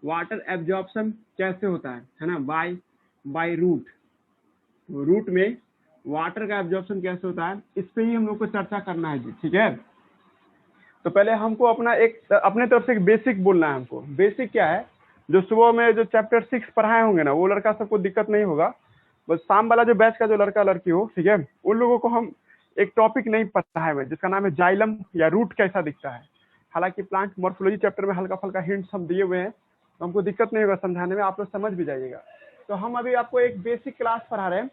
Water absorption कैसे होता है ना, बाय रूट, रूट में वाटर का एब्जॉर्प्शन कैसे होता है, इस पे ही हम लोग को चर्चा करना है जी, ठीक है। तो पहले हमको अपने तरफ से एक बेसिक बोलना है हमको। बेसिक क्या है, जो सुबह में जो चैप्टर 6 पढ़ाए होंगे ना, वो लड़का सबको दिक्कत नहीं होगा, बस शाम वाला जो बैच का जो लड़का लड़की हो, ठीक है, उन लोगों को हम एक टॉपिक नहीं पढ़ाए हुए जिसका नाम है जाइलम या रूट कैसा दिखता है। हालांकि प्लांट मॉर्फोलॉजी चैप्टर में हल्का फल्का हिंट्स हम दिए हुए हैं, तो हमको दिक्कत नहीं होगा समझाने में, आप लोग समझ भी जाइएगा। तो हम अभी आपको एक बेसिक क्लास पढ़ा रहे हैं,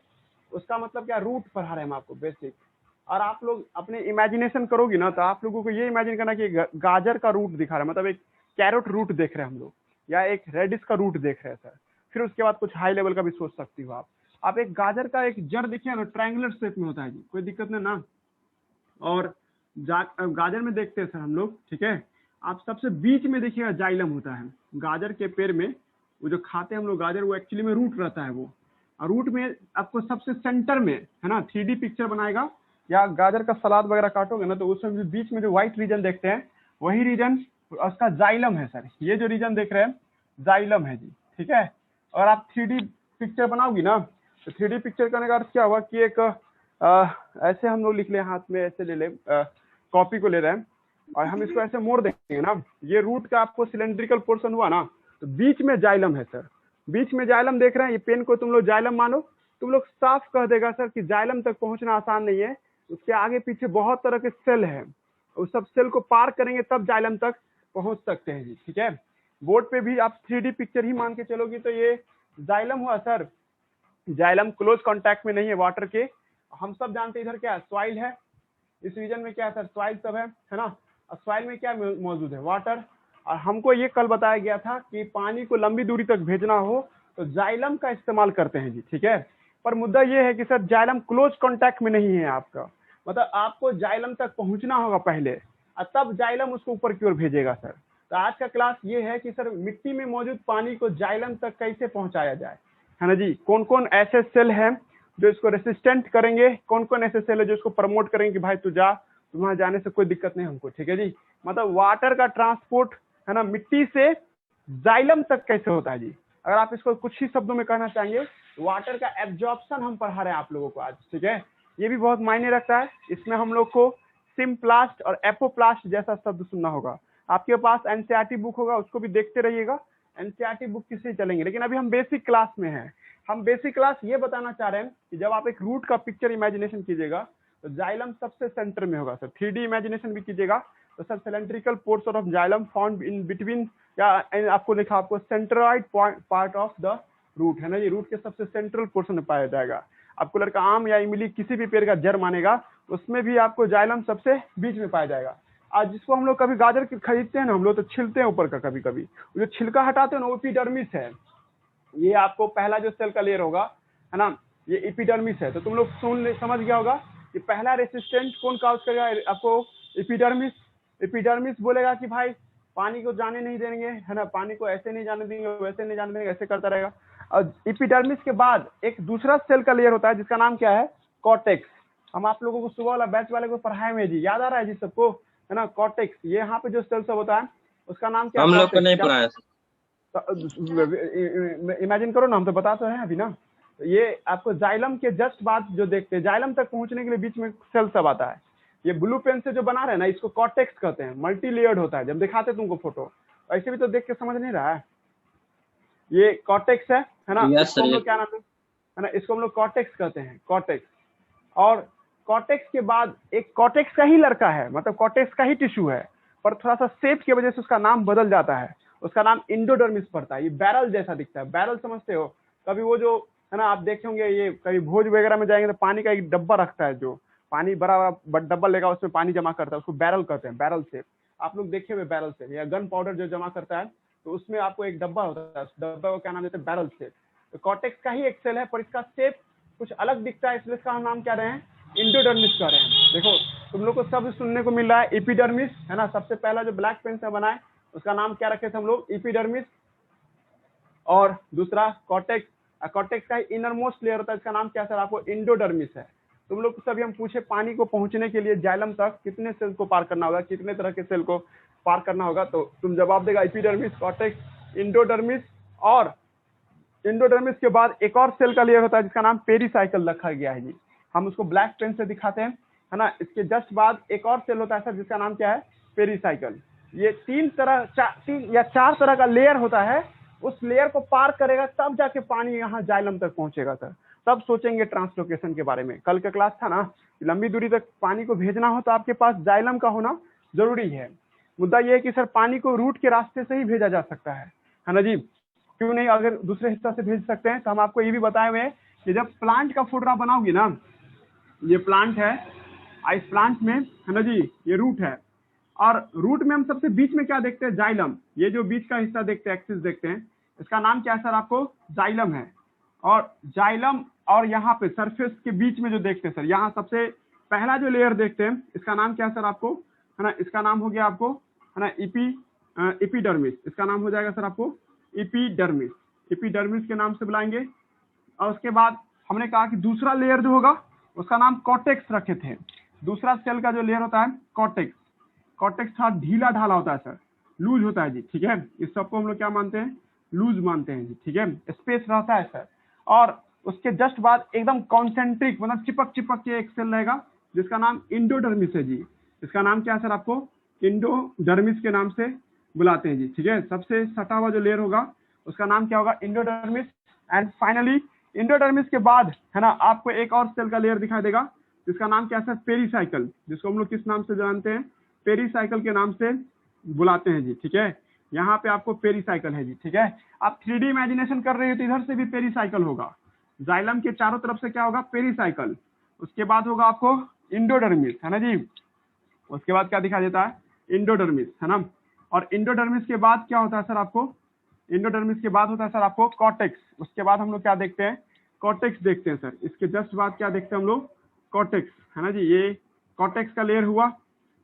उसका मतलब क्या, रूट पढ़ा रहे हैं हम आपको बेसिक। और आप लोग अपने इमेजिनेशन करोगी ना, तो आप लोगों को ये इमेजिन करना कि गाजर का रूट दिखा रहा है, मतलब एक कैरोट रूट देख रहे हैं हम लोग, या एक रेडिस का रूट देख रहे हैं सर। फिर उसके बाद कुछ हाई लेवल का भी सोच सकती हो आप एक गाजर का एक जड़ देखिए ना, ट्रायंगुलर शेप में होता है जी, कोई दिक्कत नहीं ना। और गाजर में देखते हैं सर हम लोग, ठीक है, आप सबसे बीच में देखिएगा जाइलम होता है गाजर के पेड़ में, वो जो खाते हैं हम लोग गाजर, वो एक्चुअली में रूट रहता है वो। और रूट में आपको सबसे सेंटर में है ना 3D पिक्चर बनाएगा, या गाजर का सलाद वगैरह काटोगे ना, तो उसमें भी बीच में जो व्हाइट रीजन देखते हैं, वही रीजन उसका जाइलम है सर। ये जो रीजन देख रहे हैं जाइलम है जी, ठीक है। और आप 3D पिक्चर बनाओगी ना, तो 3D पिक्चर करने का अर्थ क्या हुआ कि एक ऐसे हम लोग लिख ले, हाथ में ऐसे ले ले, कॉपी को ले रहे हैं और हम इसको ऐसे मोड़ देंगे ना, ये रूट का आपको सिलेंड्रिकल पोर्शन हुआ ना, तो बीच में जाइलम है सर, बीच में जाइलम देख रहे हैं। ये पेन को तुम लोग जाइलम मानो, तुम लोग साफ कह देगा सर कि जाइलम तक पहुंचना आसान नहीं है, उसके आगे पीछे बहुत तरह के सेल है, उस सब सेल को पार करेंगे तब जाइलम तक पहुंच सकते हैं जी, ठीक है। बोर्ड पे भी आप 3D पिक्चर ही मान के चलोगी तो ये जाइलम हुआ सर। जाइलम क्लोज कांटेक्ट में नहीं है वाटर के, हम सब जानते हैं इधर क्या सॉइल है, इस रीजन में क्या है सर, सॉइल सब है ना। और सॉइल में क्या मौजूद है, वाटर। और हमको ये कल बताया गया था कि पानी को लंबी दूरी तक भेजना हो तो जाइलम का इस्तेमाल करते हैं जी, ठीक है। पर मुद्दा ये है कि सर जाइलम क्लोज कांटेक्ट में नहीं है आपका, मतलब आपको जाइलम तक पहुंचना होगा पहले, और तब जाइलम उसको ऊपर की ओर भेजेगा सर। तो आज का क्लास ये है कि सर मिट्टी में मौजूद पानी को जाइलम तक कैसे पहुंचाया जाए, है ना जी। कौन कौन ऐसे सेल हैं जो इसको रेसिस्टेंट करेंगे, कौन कौन ऐसे सेल है जो इसको प्रमोट करेंगे कि भाई तू जा, वहां जाने से कोई दिक्कत नहीं हमको, ठीक है जी। मतलब वाटर का ट्रांसपोर्ट है ना मिट्टी से जाइलम तक कैसे होता है जी। अगर आप इसको कुछ ही शब्दों में कहना चाहेंगे, वाटर का एब्जॉर्प्शन हम पढ़ा रहे हैं आप लोगों को आज, ठीक है। ये भी बहुत मायने रखता है, इसमें हम लोग को सिम्प्लास्ट और एपोप्लास्ट जैसा शब्द सुनना होगा। आपके पास एनसीईआरटी बुक होगा, उसको भी देखते रहिएगा, एनसीईआरटी बुक किससे चलेंगे। लेकिन अभी हम बेसिक क्लास में हैं, हम बेसिक क्लास ये बताना चाह रहे हैं कि जब आप एक रूट का पिक्चर इमेजिनेशन कीजिएगा तो जाइलम सबसे सेंटर में होगा सर। 3D इमेजिनेशन भी कीजिएगा तो sir cylindrical portion of xylem found in between, या आपको लिखा आपको centroid part of the root, है ना ये रूट के सबसे सेंट्रल पोर्शन में पाया जाएगा। आपको लड़का आम या इमली किसी भी पेड़ का जड़ मानेगा, उसमें भी आपको जाइलम सबसे बीच में पाया जाएगा। आज जिसको हम लोग कभी गाजर खरीदते हैं ना, हम लोग तो छिलते हैं ऊपर का, कभी कभी जो छिलका हटाते हैं ना वो एपिडर्मिस है। ये आपको पहला जो सेल का लेयर होगा, है ना, ये एपिडर्मिस है। तो तुम लोग समझ गया होगा कि पहला रेसिस्टेंट कौन काउज करेगा आपको, एपिडर्मिस। एपिडर्मिस बोलेगा कि भाई पानी को जाने नहीं देंगे, है ना, पानी को ऐसे नहीं जाने देंगे, वैसे नहीं जाने देंगे, ऐसे करता रहेगा। और एपिडर्मिस के बाद एक दूसरा सेल का लेयर होता है जिसका नाम क्या है, कॉर्टेक्स। हम आप लोगों को सुबह वाला बैच वाले को पढ़ाए हुए जी, याद आ रहा है जी सबको, है ना, कॉर्टेक्स। ये यहाँ पे जो सेल सब होता है उसका नाम क्या है, हम लोग को नहीं पढ़ाया। इमेजिन करो ना, हम तो बता तो रहे हैं अभी ना। ये आपको जाइलम के जस्ट बाद जो देखते हैं, जाइलम तक पहुंचने के लिए बीच में सेल सब आता है। ये ब्लू पेन से जो बना रहे हैं ना, इसको कॉर्टेक्स कहते हैं, मल्टी लेयर्ड होता है। जब दिखाते तुमको फोटो, ऐसे भी तो देख के समझ नहीं रहा है, ये कॉर्टेक्स है ना। इसको हम लोग क्या नाम है ना, इसको हम लोग कॉर्टेक्स कहते हैं, कॉर्टेक्स। और कॉर्टेक्स के बाद एक कॉर्टेक्स का ही लड़का है, मतलब कॉर्टेक्स का ही टिश्यू है, पर थोड़ा सा शेप की वजह से उसका नाम बदल जाता है, उसका नाम इंडोडर्मिस पड़ता है। ये बैरल जैसा दिखता है, बैरल समझते हो, कभी वो जो है ना आप देखे होंगे, ये कभी भोज वगैरह में जाएंगे तो पानी का एक डब्बा रखता है, जो पानी बड़ा बड़ा डब्बा लेगा उसमें पानी जमा करता है, उसको बैरल कहते हैं, बैरल शेप। आप लोग देखे हुए बैरल शेप, या गन पाउडर जो जमा करता है तो उसमें आपको एक डब्बा होता है, डब्बा को क्या नाम देते हैं, बैरल शेप। तो कॉर्टेक्स का ही एक सेल है, पर इसका शेप कुछ अलग दिखता है, इसलिए इसका हम नाम क्या रहे हैं, इंडोडर्मिस कह रहे हैं। देखो तुम लोग को सब सुनने को मिल रहा है एपिडर्मिस, है ना। सबसे पहला जो ब्लैक पेन से बनाए उसका नाम क्या रखे थे हम लोग, एपिडर्मिस। और दूसरा कॉर्टेक्स, कॉर्टेक्स का इनर मोस्ट लेयर होता है, इसका नाम क्या सर आपको, इंडोडर्मिस है। तुम लोग सभी हम पूछे पानी को पहुंचने के लिए जाइलम तक कितने सेल को पार करना होगा, कितने तरह के सेल को पार करना होगा, तो तुम जवाब देगा एपिडर्मिस, कॉर्टेक्स, इंडोडर्मिस, और इंडोडर्मिस के बाद एक और सेल का लेयर होता है जिसका नाम पेरिसाइकल रखा गया है जी। हम उसको ब्लैक पेन से दिखाते हैं, है ना। इसके जस्ट बाद एक और सेल होता है सर जिसका नाम क्या है, पेरिसाइकल। ये तीन या चार तरह का लेयर होता है। उस लेयर को पार करेगा तब जाके पानी यहाँ जाइलम तक पहुंचेगा सर। तब सोचेंगे ट्रांसलोकेशन के बारे में। कल का क्लास था ना, लंबी दूरी तक पानी को भेजना हो तो आपके पास जाइलम का होना जरूरी है। मुद्दा ये है कि सर पानी को रूट के रास्ते से ही भेजा जा सकता है ना जी। क्यों नहीं, अगर दूसरे हिस्सा से भेज सकते हैं तो हम आपको ये भी बताए हुए हैं कि जब प्लांट का फोटोग्राफ बनाओगी ना, ये प्लांट है, इस प्लांट में है ना जी ये रूट है, और रूट में हम सबसे बीच में क्या देखते हैं, जाइलम। ये जो बीच का हिस्सा देखते हैं, एक्सिस देखते हैं, इसका नाम क्या है सर, आपको जाइलम है। और जाइलम और यहाँ पे सरफेस के बीच में जो देखते हैं सर, यहाँ सबसे पहला जो लेयर देखते हैं इसका नाम क्या है सर आपको, है ना, इसका नाम हो गया आपको, है ना, इपीडर्मिस। इसका नाम हो जाएगा सर आपको इपीडर्मिस। इपीडर्मिस के नाम से बुलाएंगे। और उसके बाद हमने कहा कि दूसरा लेयर जो होगा उसका नाम कॉर्टेक्स रखे थे। दूसरा सेल का जो लेयर होता है कॉर्टेक्स, कॉर्टेक्स थोड़ा ढीला ढाला होता है सर, लूज होता है जी, ठीक है। इस सबको हम लोग क्या मानते हैं, लूज मानते हैं जी, ठीक है। स्पेस रहता है सर। और उसके जस्ट बाद एकदम कॉन्सेंट्रिक, मतलब चिपक चिपक के एक सेल रहेगा जिसका नाम इंडोडर्मिस है जी। इसका नाम क्या है सर, आपको इंडोडर्मिस के नाम से बुलाते हैं जी, ठीक है। सबसे सटा हुआ जो लेयर होगा उसका नाम क्या होगा, इंडोडर्मिस। एंड फाइनली इंडोडर्मिस के बाद है ना आपको एक और सेल का लेयर दिखाई देगा जिसका नाम क्या है सर, पेरिसाइकल, जिसको हम लोग किस नाम से जानते हैं, पेरिसाइकल के नाम से बुलाते हैं जी, ठीक है। यहाँ पे आपको पेरिसाइकल है जी, ठीक है। आप 3D इमेजिनेशन कर रहे हो तो इधर से भी पेरिसाइकल होगा, जाइलम के चारों तरफ से क्या होगा, पेरिसाइकल। उसके बाद होगा आपको इंडोडर्मिस, है ना जी। उसके बाद क्या दिखाई देता है, इंडोडर्मिस, है ना। और इंडोडर्मिस के बाद क्या होता है सर आपको, इंडोडर्मिस के बाद होता है सर आपको कॉर्टेक्स। उसके बाद हम लोग क्या देखते हैं, कॉर्टेक्स देखते हैं सर। इसके जस्ट बाद क्या देखते हैं हम लोग, कॉर्टेक्स, है ना जी। ये कॉर्टेक्स का लेयर हुआ।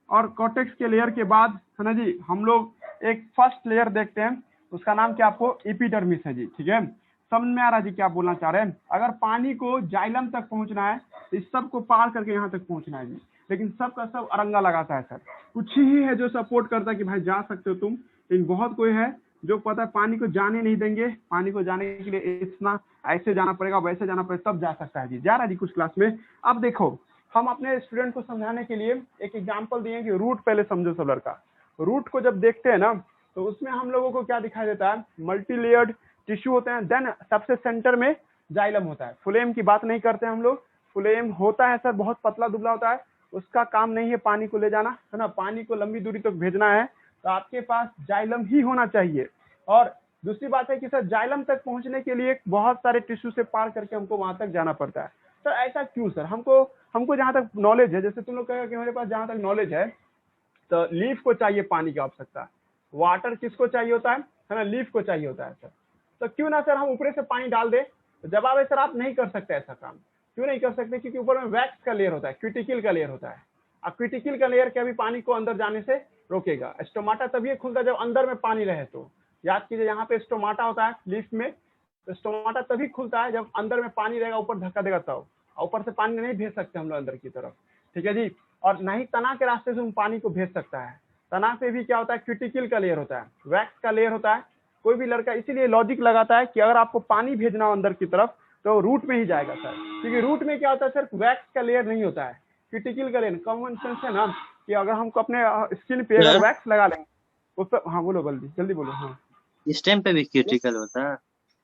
और कॉर्टेक्स के लेयर के बाद है ना जी हम लोग एक फर्स्ट लेयर देखते हैं, उसका नाम क्या आपको एपिडर्मिस है जी, ठीक है। समझ में आ रहा जी क्या बोलना चाह रहे हैं। अगर पानी को जाइलम तक पहुंचना है तो इस सब को पार करके यहाँ तक पहुंचना है जी। लेकिन सब का सब अरंगा लगाता है सर, कुछ ही है जो सपोर्ट करता है कि भाई जा सकते हो तुम, लेकिन बहुत कोई है जो पता है पानी को जाने नहीं देंगे। पानी को जाने के लिए इतना ऐसे जाना पड़ेगा, वैसे जाना पड़ेगा, तब जा सकता है जी। जा रहा है जी कुछ क्लास में। अब देखो हम अपने स्टूडेंट को समझाने के लिए एक एग्जांपल दिए कि रूट पहले समझो सब लड़का। रूट को जब देखते हैं ना तो उसमें हम लोगों को क्या दिखाई देता है, मल्टी लेयर्ड टिश्यू होते हैं। देन सबसे सेंटर में जाइलम होता है। फुलेम की बात नहीं करते हम लोग, फुलेम होता है सर, बहुत पतला दुबला होता है, उसका काम नहीं है पानी को ले जाना, है ना। पानी को लंबी दूरी तक भेजना है तो आपके पास जाइलम ही होना चाहिए। और दूसरी बात है कि सर जाइलम तक पहुंचने के लिए बहुत सारे टिश्यू से पार करके हमको वहां तक जाना पड़ता है। सर ऐसा क्यों सर, हमको जहां तक नॉलेज है, जैसे तुम लोग कहेगा कि मेरे पास जहां तक नॉलेज है तो लीफ को चाहिए पानी की आवश्यकता, वाटर किसको चाहिए होता है ना, लीफ को चाहिए होता है सर। तो क्यों ना सर हम ऊपर से पानी डाल दे। तो जवाब है सर आप नहीं कर सकते ऐसा काम। क्यों नहीं कर सकते, क्योंकि ऊपर में वैक्स का लेयर होता है, क्यूटिकल का लेयर होता है। अब क्यूटिकल का लेयर क्या भी पानी को अंदर जाने से रोकेगा। स्टोमाटा तभी खुलता है जब अंदर में पानी रहे। तो याद कीजिए यहाँ पे स्टोमाटा होता है लीफ में, तो स्टोमाटा तभी खुलता है जब अंदर में पानी रहेगा, ऊपर धक्का देगा तब। ऊपर से पानी नहीं भेज सकते हम लोग अंदर की तरफ, ठीक है जी। और नहीं तना के रास्ते से हम पानी को भेज सकता है। तना पे भी क्या होता है, क्यूटिकल का लेयर होता है, वैक्स का लेयर होता है। कोई भी लड़का इसीलिए लॉजिक लगाता है कि अगर आपको पानी भेजना हो अंदर की तरफ तो रूट में ही जाएगा सर, क्योंकि रूट में क्या होता है सर, वैक्स का लेयर नहीं होता है, क्यूटिकल का लेयर। कॉमन सेंस है ना कि अगर हमको अपने स्किन पे अगर वैक्स लगा लेंगे उस पर, हाँ बोलो जल्दी जल्दी बोलो। हाँ स्टेम पे भी क्यूटिकल होता है।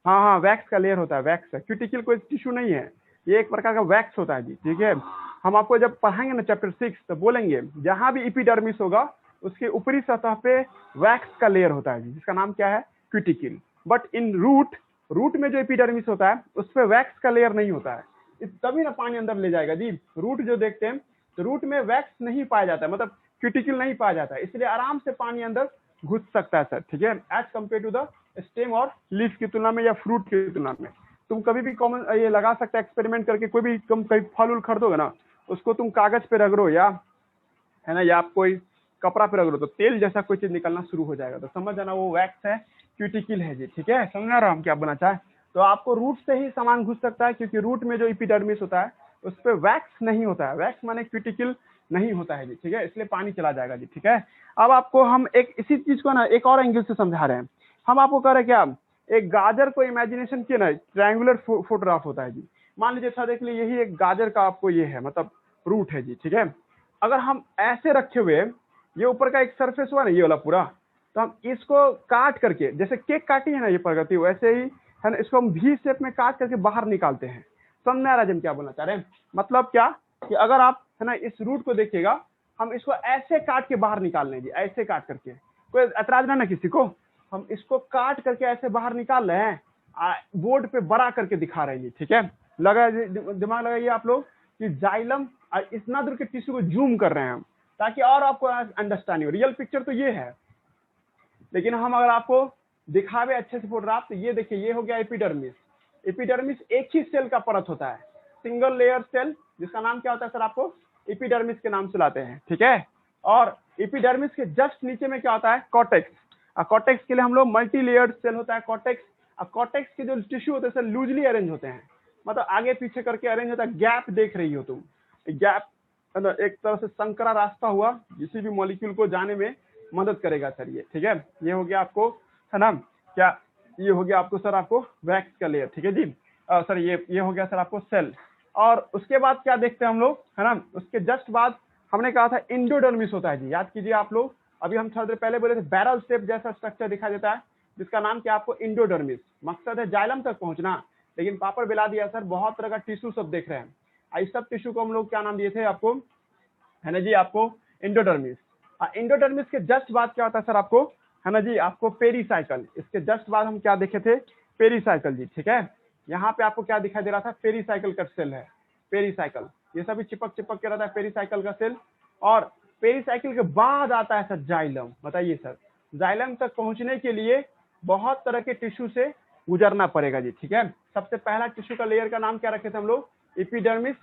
हाँ हाँ वैक्स का लेयर होता है, वैक्स है, क्यूटिकल कोई टिश्यू नहीं है, ये एक प्रकार का वैक्स होता है जी, ठीक है। हम आपको जब पढ़ाएंगे ना चैप्टर 6 तो बोलेंगे जहां भी एपिडर्मिस होगा उसके ऊपरी सतह पे वैक्स का लेयर होता है जी, जिसका नाम क्या है, क्यूटिकल। बट इन रूट में जो एपिडर्मिस होता है उस पर वैक्स का लेयर नहीं होता है, तभी ना पानी अंदर ले जाएगा जी। रूट जो देखते हैं तो रूट में वैक्स नहीं पाया जाता है, मतलब क्यूटिकल नहीं पाया जाता है, इसलिए आराम से पानी अंदर घुस सकता है सर, ठीक है, as compare to the stem और लीफ की तुलना में या फ्रूट की तुलना में। तुम कभी भी कॉमन ये लगा सकते हैं एक्सपेरिमेंट करके, कोई भी तुम कहीं फल उल खरीदोगे ना उसको तुम कागज पे रगड़ो या है ना, या आप कोई कपड़ा पे रगड़ो तो तेल जैसा कोई चीज निकलना शुरू हो जाएगा, तो समझ जाना वो वैक्स है, क्यूटिकल है जी, ठीक है। समझ रहा हम क्या बोलना चाहे। तो आपको रूट से ही सामान घुस सकता है, क्योंकि रूट में जो एपिडर्मिस होता है उस पर वैक्स नहीं होता है, वैक्स माने क्यूटिकल नहीं होता है जी, ठीक है, इसलिए पानी चला जाएगा जी, ठीक है। अब आपको हम एक इसी चीज को ना एक और एंगल से समझा रहे हैं हम आपको कह रहे हैं क्या, एक गाजर को इमेजिनेशन किया ना, ट्रायंगुलर फोटोग्राफ होता है जी। मान लीजिए अच्छा देख लीजिए, यही एक गाजर का आपको ये है, मतलब रूट है जी, ठीक है। अगर हम ऐसे रखे हुए, ये ऊपर का एक सरफेस हुआ ना ये वाला पूरा, तो हम इसको काट करके, जैसे केक काटी है ना ये प्रगति, वैसे ही है ना, इसको हम भी शेप में काट करके बाहर निकालते हैं। समझ में आ रहा है हम क्या बोलना चाह रहे हैं? मतलब क्या कि अगर आप है ना इस रूट को देखिएगा, हम इसको ऐसे काट के बाहर निकाल लेंगे, ऐसे काट करके, कोई ऐतराज ना किसी को, हम इसको काट करके ऐसे बाहर निकाल रहे हैं, बोर्ड पे बड़ा करके दिखा रहे हैं, ठीक है। लगा दिमाग लगाइए आप लोग कि जाइलम इतना दूर के टिश्यू को जूम कर रहे हैं हम, ताकि और आपको अंडरस्टैंडिंग हो। रियल पिक्चर तो ये है, लेकिन हम अगर आपको दिखावे अच्छे से फोटोग्राफ, तो ये देखिए, ये हो गया एपिडर्मिस। एपिडर्मिस एक ही सेल का परत होता है, सिंगल लेयर सेल, जिसका नाम क्या होता है सर, आपको एपिडर्मिस के नाम से लाते हैं, ठीक है। और एपिडर्मिस के जस्ट नीचे में क्या होता है, कॉर्टेक्स। कॉर्टेक्स के लिए हम लोग मल्टी लेयर्ड सेल होता है कॉर्टेक्स। कॉर्टेक्स के जो टिश्यू होते हैं सर लूजली अरेंज होते हैं, मतलब आगे पीछे करके अरेंज होता है। गैप देख रही हो तुम, गैप एक तरह से संकरा रास्ता हुआ, किसी भी मॉलिक्यूल को जाने में मदद करेगा सर ये, ठीक है। ये हो गया आपको, है ना क्या, ये हो गया आपको सर आपको वैक्स का लेयर, ठीक है जी। सर ये हो गया सर आपको सेल। और उसके बाद क्या देखते हैं हम लोग, है ना, उसके जस्ट बाद हमने कहा था इंडोडर्मिस होता है जी। याद कीजिए आप लोग, अभी हम थोड़ी देर पहले बोले थे बैरल शेप जैसा स्ट्रक्चर दिखाई देता है, जिसका नाम क्या, आपको इंडोडर्मिस। मकसद है जाइलम तक पहुंचना, लेकिन पापड़ बिला दिया सर, बहुत तरह का टिश्यू सब देख रहे हैं। इस सब टिश्यू को हम लोग क्या नाम दिए थे आपको, है ना जी, आपको इंडोडर्मिस। इंडोडर्मिस के जस्ट बाद क्या होता है सर आपको, है ना जी, आपको पेरीसाइकल। इसके जस्ट बाद हम क्या देखे थे, पेरीसाइकल जी, ठीक है। यहाँ पे आपको क्या दिखाई दे रहा था, पेरीसाइकल का सेल है, पेरीसाइकल। ये सभी चिपक चिपक के रहता है पेरीसाइकल का सेल। और पेरीसाइकल के बाद आता है सर जाइलम। बताइए सर, जाइलम तक पहुंचने के लिए बहुत तरह के टिश्यू से गुजरना पड़ेगा जी, ठीक है। सबसे पहला टिश्यू का लेयर का नाम क्या रखे थे हम लोग, एपिडर्मिस।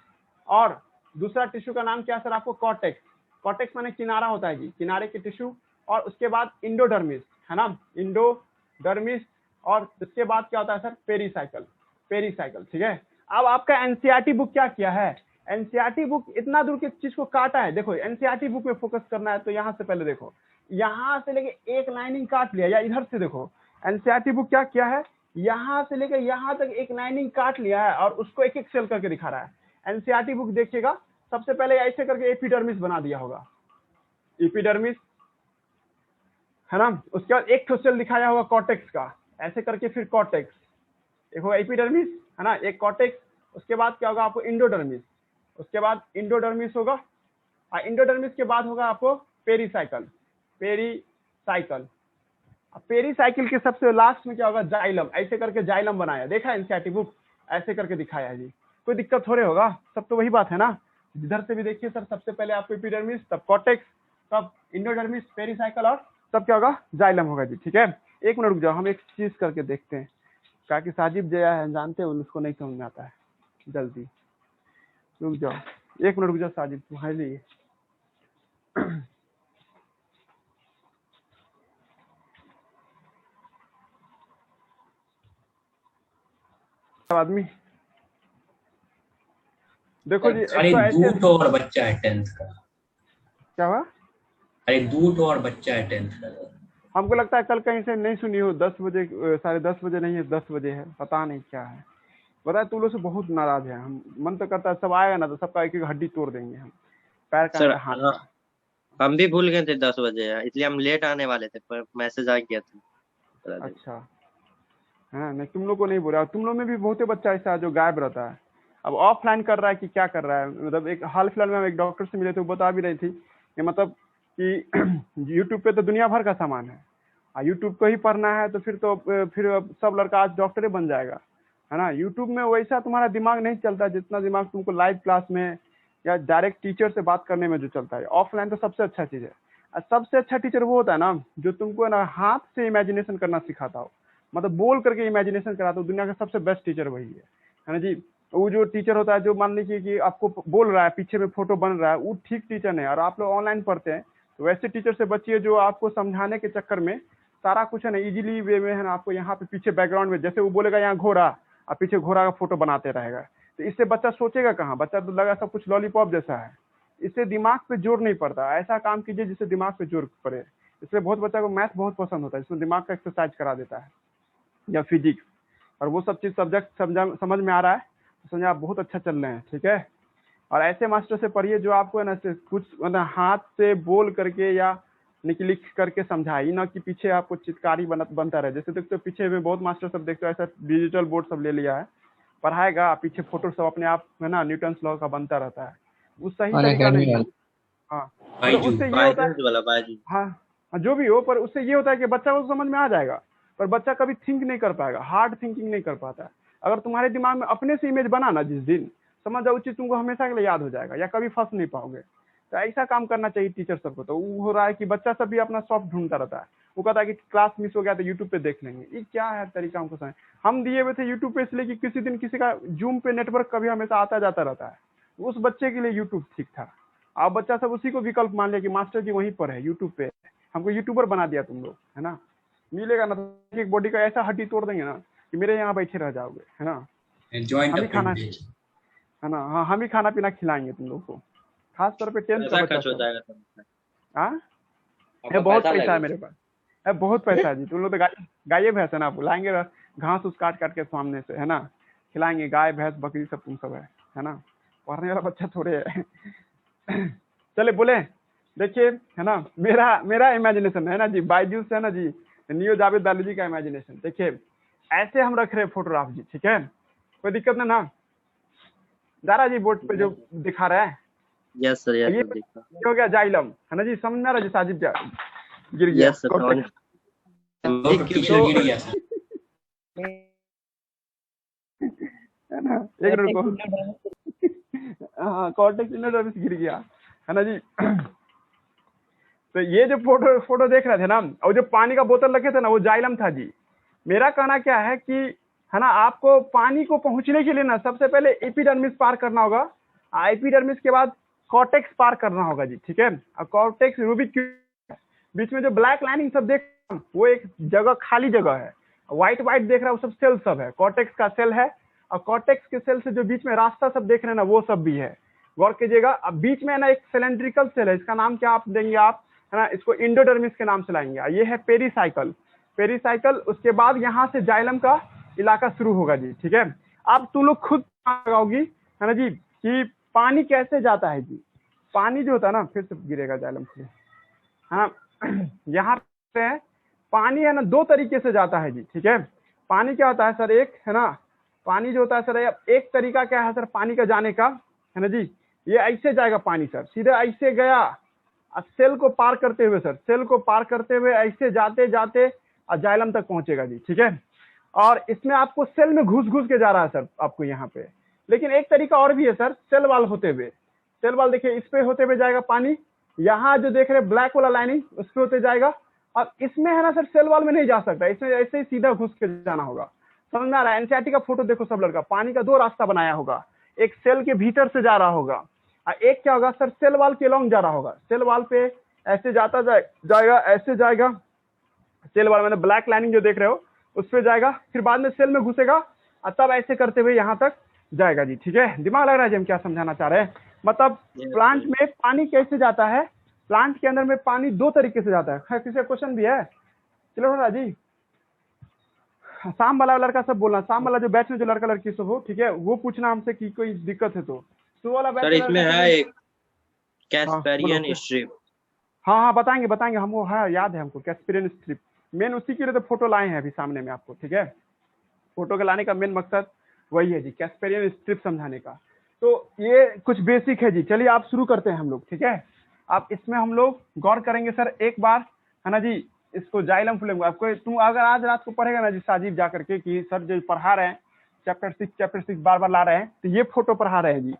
और दूसरा टिश्यू का नाम क्या सर आपको, कॉर्टेक्स। कॉर्टेक्स माने किनारा होता है जी, किनारे के टिश्यू। और उसके बाद इंडोडर्मिस, है ना, इंडोडर्मिस। और उसके बाद क्या होता है सर, पेरीसाइकल, पेरीसाइकल, ठीक है। अब आपका एनसीईआरटी बुक क्या किया है, एनसीईआरटी बुक इतना दूर की चीज को काटा है। देखो एनसीईआरटी बुक में फोकस करना है तो यहाँ से पहले देखो, यहाँ से लेके एक लाइनिंग काट लिया, या इधर से देखो, एनसीईआरटी बुक क्या किया है, यहाँ से लेकर यहाँ तक एक लाइनिंग काट लिया है और उसको एक एक सेल करके दिखा रहा है। एनसीईआरटी बुक देखिएगा, सबसे पहले ऐसे करके एपिडर्मिस बना दिया होगा, एपिडर्मिस, है ना। उसके बाद एक सेल दिखाया होगा कॉर्टेक्स का, ऐसे करके फिर कॉर्टेक्स, एक होगा एपिडर्मिस, है ना, एक कॉर्टेक्स। उसके बाद क्या होगा आपको इंडोडर्मिस, उसके बाद इंडोडर्मिस होगा, और इंडोडर्मिस के बाद होगा आपको पेरीसाइकल, पेरीसाइकल। पेरीसाइकिल के सबसे लास्ट में क्या होगा, जाइलम। ऐसे करके जाइलम बनाया, देखा एनसीईआरटी बुक, ऐसे करके दिखाया है जी। कोई दिक्कत थोड़े होगा, सब तो वही बात है ना। जिधर से भी देखिए सर, सबसे पहले आपको एपिडर्मिस, तब कॉर्टेक्स, तब इंडोडर्मिस, पेरीसाइकल, और तब क्या होगा, जाइलम होगा जी, ठीक है। एक मिनट रुक जाओ, हम एक चीज करके देखते हैं, क्या कि साजिब जया है, जानते हैं उसको नहीं समझ में आता है, जल्दी रुक जाओ, एक मिनट रुक जाओ साजिब, तुम्हारे लिए। आदमी देखो जी, अरे तो ऐसे दूध और बच्चा है 10th का। क्या हुआ, अरे दूध और बच्चा है 10th का। हमको लगता है कल कहीं से नहीं सुनी हो, 10 बजे, 10:30 बजे नहीं है, 10 बजे है, पता नहीं क्या है। बताए तुम लोग से बहुत नाराज है हम, मन तो करता है सब आएगा ना तो सबका एक एक हड्डी तोड़ देंगे हम, पैर का सर हाथ का। हम भी भूल गए थे 10 बजे, इसलिए हम लेट आने वाले थे, पर मैसेज आ गया था। अच्छा, हाँ, मैं तुम लोग को नहीं बोल रहा, तुम लोग में भी बहुत बच्चा ऐसा है जो गायब रहता है। अब ऑफलाइन कर रहा है कि क्या कर रहा है, मतलब एक हाल फिलहाल में हम एक डॉक्टर से मिले थे, वो बता भी रही थी कि मतलब कि यूट्यूब पे तो दुनिया भर का सामान है, यूट्यूब को ही पढ़ना है तो फिर सब लड़का आज डॉक्टर बन जाएगा, है ना। यूट्यूब में वैसा तुम्हारा दिमाग नहीं चलता जितना दिमाग तुमको लाइव क्लास में या डायरेक्ट टीचर से बात करने में जो चलता है। ऑफलाइन तो सबसे अच्छा चीज है, और सबसे अच्छा टीचर वो होता है ना जो तुमको ना हाथ से इमेजिनेशन करना सिखाता हो, मतलब बोल करके इमेजिनेशन कराता हो। दुनिया का सबसे बेस्ट टीचर वही है ना जी। वो जो टीचर होता है जो मान लीजिए कि आपको बोल रहा है, पीछे में फोटो बन रहा है, वो ठीक टीचर नहीं। और आप लोग ऑनलाइन पढ़ते हैं तो वैसे टीचर से बचिए जो आपको समझाने के चक्कर में सारा कुछ है ना इजीली वे में है ना, आपको यहाँ पे पीछे बैकग्राउंड में जैसे वो बोलेगा यहाँ घोड़ा, और पीछे घोड़ा का फोटो बनाते रहेगा, तो इससे बच्चा सोचेगा कहाँ, बच्चा तो लगा सब कुछ लॉलीपॉप जैसा है, इससे दिमाग पे जोर नहीं पड़ता। ऐसा काम कीजिए जिससे दिमाग पे जोर पड़े। इसलिए बहुत बच्चा को मैथ बहुत पसंद होता है, इसमें दिमाग का एक्सरसाइज करा देता है, या फिजिक्स, और वो सब चीज सब्जेक्ट समझ में आ रहा है तो समझे आप बहुत अच्छा चल रहे हैं, ठीक है। और ऐसे मास्टर से पढ़िए जो आपको है ना कुछ मतलब हाथ से बोल करके या लिख करके समझाए, ना कि पीछे आपको चित्रकारी बनता रहे। जैसे देखते हो पीछे में बहुत मास्टर सब देखते हो ऐसा डिजिटल बोर्ड सब ले लिया है, पढ़ाएगा पीछे फोटो सब अपने आप है ना न्यूटन लॉ का बनता रहता है, वो सही तरीका नहीं है। हाँ तो उससे ये होता है, हाँ जो भी हो, पर उससे ये होता है कि बच्चा को समझ में आ जाएगा, पर बच्चा कभी थिंक नहीं कर पाएगा, हार्ड थिंकिंग नहीं कर पाता है। अगर तुम्हारे दिमाग में अपने से इमेज बना ना जिस दिन, समझ जाओ चीज तुमको हमेशा के लिए याद हो जाएगा, या कभी फंस नहीं पाओगे। तो ऐसा काम करना चाहिए टीचर सबको। तो वो हो रहा है कि बच्चा सब भी अपना सॉफ्ट ढूंढता रहता है, वो कहता है कि क्लास मिस हो गया तो यूट्यूब पे देख लेंगे। ये क्या है तरीका हमको समझ। हम दिए हुए थे यूट्यूब पे इसलिए कि किसी दिन किसी का जूम पे नेटवर्क कभी हमेशा आता जाता रहता है, उस बच्चे के लिए यूट्यूब ठीक था। अब बच्चा सब उसी को विकल्प मान लिया कि मास्टर जी वहीं पर है यूट्यूब पे, हमको यूट्यूबर बना दिया तुम लोग, है ना। मिलेगा ना तो एक बॉडी का ऐसा हड्डी तोड़ देंगे ना कि मेरे यहाँ बैठे रह जाओगे, है ना। हम ही खाना, है ना, हाँ हम ही खाना पीना खिलाएंगे तुम लोग को, खास तौर पे 10th का बच्चा सब। हाँ बहुत पैसा है मेरे पास, है बहुत पैसा है जी। तुम लोग तो गाय भैंस है ना, बुलाएंगे घास उस काट के सामने से, है ना, खिलाएंगे गाय भैंस बकरी सब तुम सब है ना। पढ़ने वाला बच्चा थोड़े है। चले बोले देखिए, है ना, मेरा इमेजिनेशन है ना जी, बायजूस है ना जी, नियो जावेद बायोलॉजी का इमेजिनेशन। देखिए ऐसे हम रख रहे हैं फोटोग्राफ जी, ठीक है, कोई दिक्कत नहीं ना। दारा जी बोर्ड पे जो दिखा रहा है, यस सर, ये हो गया जाइलम, है ना जी, समझ में आ रहा जी। साजिद गिर गया, यस सर, है ना, एक रुको, हाँ कॉर्टेक्स इंडोडर्मिस गिर गया, है ना जी। तो ये जो फोटो देख रहे थे ना, और जो पानी का बोतल रखे थे ना, वो जाइलम था जी। मेरा कहना क्या है कि है ना, आपको पानी को पहुंचने के लिए ना सबसे पहले एपिडर्मिस पार करना होगा, एपिडर्मिस के बाद कॉर्टेक्स पार करना होगा जी, ठीक है। और कॉर्टेक्स रूबिक क्यूब, बीच में जो ब्लैक लाइनिंग सब देख वो एक जगह खाली जगह है, व्हाइट देख रहा है वो सब सेल सब है, कॉर्टेक्स का सेल है। और कॉर्टेक्स के सेल से जो बीच में रास्ता सब देख रहे हैं ना, वो सब भी है, गौर कीजिएगा। अब बीच में ना एक सिलेंड्रिकल सेल है, इसका नाम क्या आप देंगे आप, है ना, इसको इंडोडर्मिस के नाम से लाएंगे। ये है पेरीसाइकल। उसके बाद यहाँ से जाइलम का इलाका शुरू होगा जी, ठीक है। अब तुम लोग खुद लगाओगी, है ना जी, कि पानी कैसे जाता है जी। पानी जो होता है ना, फिर से गिरेगा जाइलम से, हाँ यहाँ पे पानी है ना दो तरीके से जाता है जी, ठीक है। पानी क्या होता है सर, एक है ना, पानी जो होता है सर, एक तरीका क्या है सर पानी का जाने का, है ना जी, ये ऐसे जाएगा पानी सर, सीधे ऐसे गया, सेल को पार करते हुए सर, सेल को पार करते हुए ऐसे जाते जाते जाइलम तक पहुंचेगा जी, ठीक है। और इसमें आपको सेल में घुस के जा रहा है सर आपको यहाँ पे। लेकिन एक तरीका और भी है सर, सेल वाल होते हुए, सेल वाल देखिए इस पे होते हुए जाएगा पानी, यहाँ जो देख रहे हैं ब्लैक वाला लाइनिंग उस पे होते जाएगा। और इसमें है ना सर सेल वाल में नहीं जा सकता, इसमें ऐसे ही सीधा घुस के जाना होगा। समझ में आ रहा है। एनसीईआरटी का फोटो देखो सब लड़का, पानी का दो रास्ता बनाया होगा, एक सेल के भीतर से जा रहा होगा, और एक क्या होगा सर सेल वाल के लॉन्ग जा रहा होगा। सेल वाल पे ऐसे जाता जाएगा, ऐसे जाएगा, सेल वाल मैंने ब्लैक लाइनिंग जो देख रहे हो उस पे जाएगा, फिर बाद में सेल में घुसेगा और तब ऐसे करते हुए यहाँ तक जाएगा जी, ठीक है। दिमाग लग रहा है जी हम क्या समझाना चाह रहे हैं। मतलब प्लांट में पानी कैसे जाता है, प्लांट के अंदर में पानी दो तरीके से जाता है। किसी का क्वेश्चन भी है? चलो राजी, शाम वाला लड़का सब बोलना, शाम वाला जो बैच में जो लड़का लड़की सब हो, ठीक है, वो पूछना हमसे कि कोई दिक्कत है तो। वाला बैच सर इसमें है एक कैस्पेरियन स्ट्रिप। हाँ बताएंगे हमको, हाँ याद है हमको कैस्पेरियन स्ट्रिप। मेन उसी के लिए तो फोटो लाए हैं अभी सामने में आपको, ठीक है। फोटो के लाने का मेन मकसद वही है जी, कैस्पेरियन स्ट्रिप समझाने का। तो ये कुछ बेसिक है जी, चलिए आप शुरू करते हैं हम लोग, ठीक है। आप इसमें हम लोग गौर करेंगे सर एक बार, है ना जी, इसको जाइलम फ्लोएम। आपको तुम अगर आज रात को पढ़ेगा ना जी साजिद जा करके कि सर जो पढ़ा रहे हैं चैप्टर 6 बार ला रहे हैं, तो ये फोटो पढ़ा रहे हैं जी।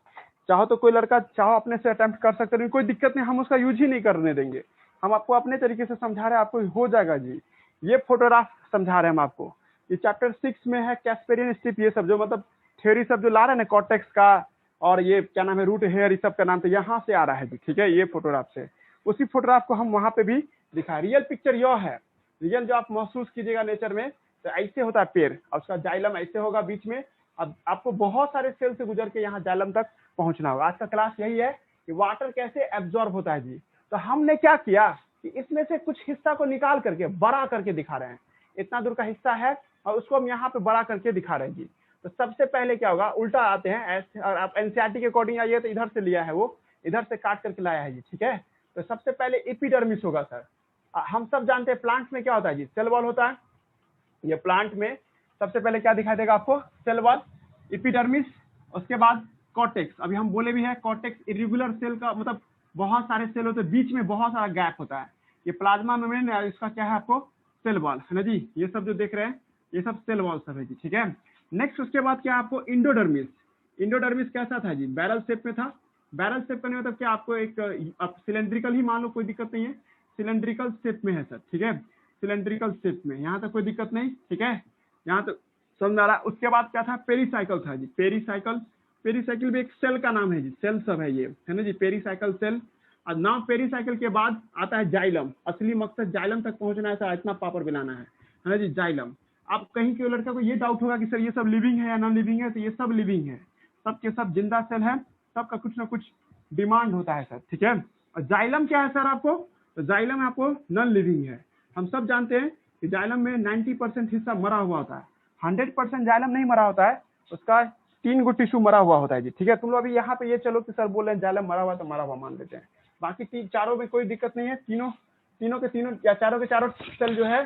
चाहो तो कोई लड़का चाहो अपने से अटेम्प्ट कर सकते हैं, कोई दिक्कत नहीं, हम उसका यूज ही नहीं करने देंगे। हम आपको अपने तरीके से समझा रहे हैं, आपको हो जाएगा जी। ये फोटोग्राफ समझा रहे हैं हम आपको, ये चैप्टर 6 में है कैस्पेरियन स्ट्रिप। ये सब जो मतलब थ्योरी सब जो ला रहे हैं ना कॉर्टेक्स का, और ये क्या नाम है रूट हेयर, इस सब का नाम तो यहाँ से आ रहा है जी, ठीक है। ये फोटोग्राफ से, उसी फोटोग्राफ को हम वहां पे भी दिखा। रियल पिक्चर यह है, रियल जो आप महसूस कीजिएगा नेचर में, तो ऐसे होता है पेड़, और उसका जाइलम ऐसे होगा बीच में। अब आपको बहुत सारे सेल से गुजर के यहाँ जाइलम तक पहुंचना होगा। आज का क्लास यही है कि वाटर कैसे एब्जॉर्ब होता है जी। तो हमने क्या किया, कि इसमें से कुछ हिस्सा को निकाल करके बड़ा करके दिखा रहे हैं, इतना दूर का हिस्सा है और उसको हम यहाँ पे बड़ा करके दिखा रहे हैं जी। तो सबसे पहले क्या होगा, उल्टा आते हैं ऐसे, और आप एनसीईआरटी के अकॉर्डिंग आइए तो इधर से लिया है, वो इधर से काट करके लाया है जी, ठीक है। तो सबसे पहले एपिडर्मिस होगा सर। हम सब जानते हैं प्लांट में क्या होता है जी, सेल वॉल होता है। ये प्लांट में सबसे पहले क्या दिखाई देगा आपको, सेल वॉल, एपिडर्मिस, उसके बाद कॉर्टेक्स। अभी हम बोले भी है कॉर्टेक्स इरेगुलर सेल का मतलब बहुत सारे सेल होते हैं, बीच में बहुत सारा गैप होता है। ये प्लाज्मा मेम्ब्रेन है, इसका क्या है आपको, सेल वॉल है ना जी। ये सब जो देख रहे हैं ये सब सेल वॉल सब है जी, ठीक है। नेक्स्ट उसके बाद क्या आपको इंडोडर्मिस। इंडोडर्मिस कैसा था जी, बैरल शेप में था। बैरल शेप का नहीं मतलब क्या आपको एक आप सिलेंड्रिकल ही मान लो, कोई दिक्कत नहीं है, सिलेंड्रिकल शेप में है सर, ठीक है, सिलेंड्रिकल शेप में, यहाँ तक कोई दिक्कत नहीं, ठीक है, यहाँ तक समझ आ रहा है। उसके बाद क्या था, पेरीसाइकिल था जी, पेरीसाइकिल। पेरीसाइकिल भी एक सेल का नाम है जी, सेल सब है ये, है ना जी, पेरीसाइकिल सेल। और नाम पेरीसाइकिल के बाद आता है जाइलम। असली मकसद जाइलम तक पहुंचना है सर, इतना पापड़ बनाना है ना जी, जाइलम। आप कहीं के लड़का को ये डाउट होगा कि सर ये सब लिविंग है या नॉन लिविंग है, तो ये सब लिविंग है, सब के सब जिंदा सेल है, सबका कुछ ना कुछ डिमांड होता है सर, ठीक है। और जाइलम क्या है सर आपको, तो जाइलम आपको नॉन लिविंग है। हम सब जानते हैं कि जाइलम में 90% हिस्सा मरा हुआ होता है, 100% जाइलम नहीं मरा होता है, उसका 3 गो टिश्यू मरा हुआ होता है जी, ठीक है। तुम लोग अभी यहाँ पे ये चलो कि सर बोल रहे हैं जाइलम मरा हुआ, तो मरा हुआ मान लेते हैं, बाकी चारों में कोई दिक्कत नहीं है, तीनों के तीनों या चारों के चारों सेल जो है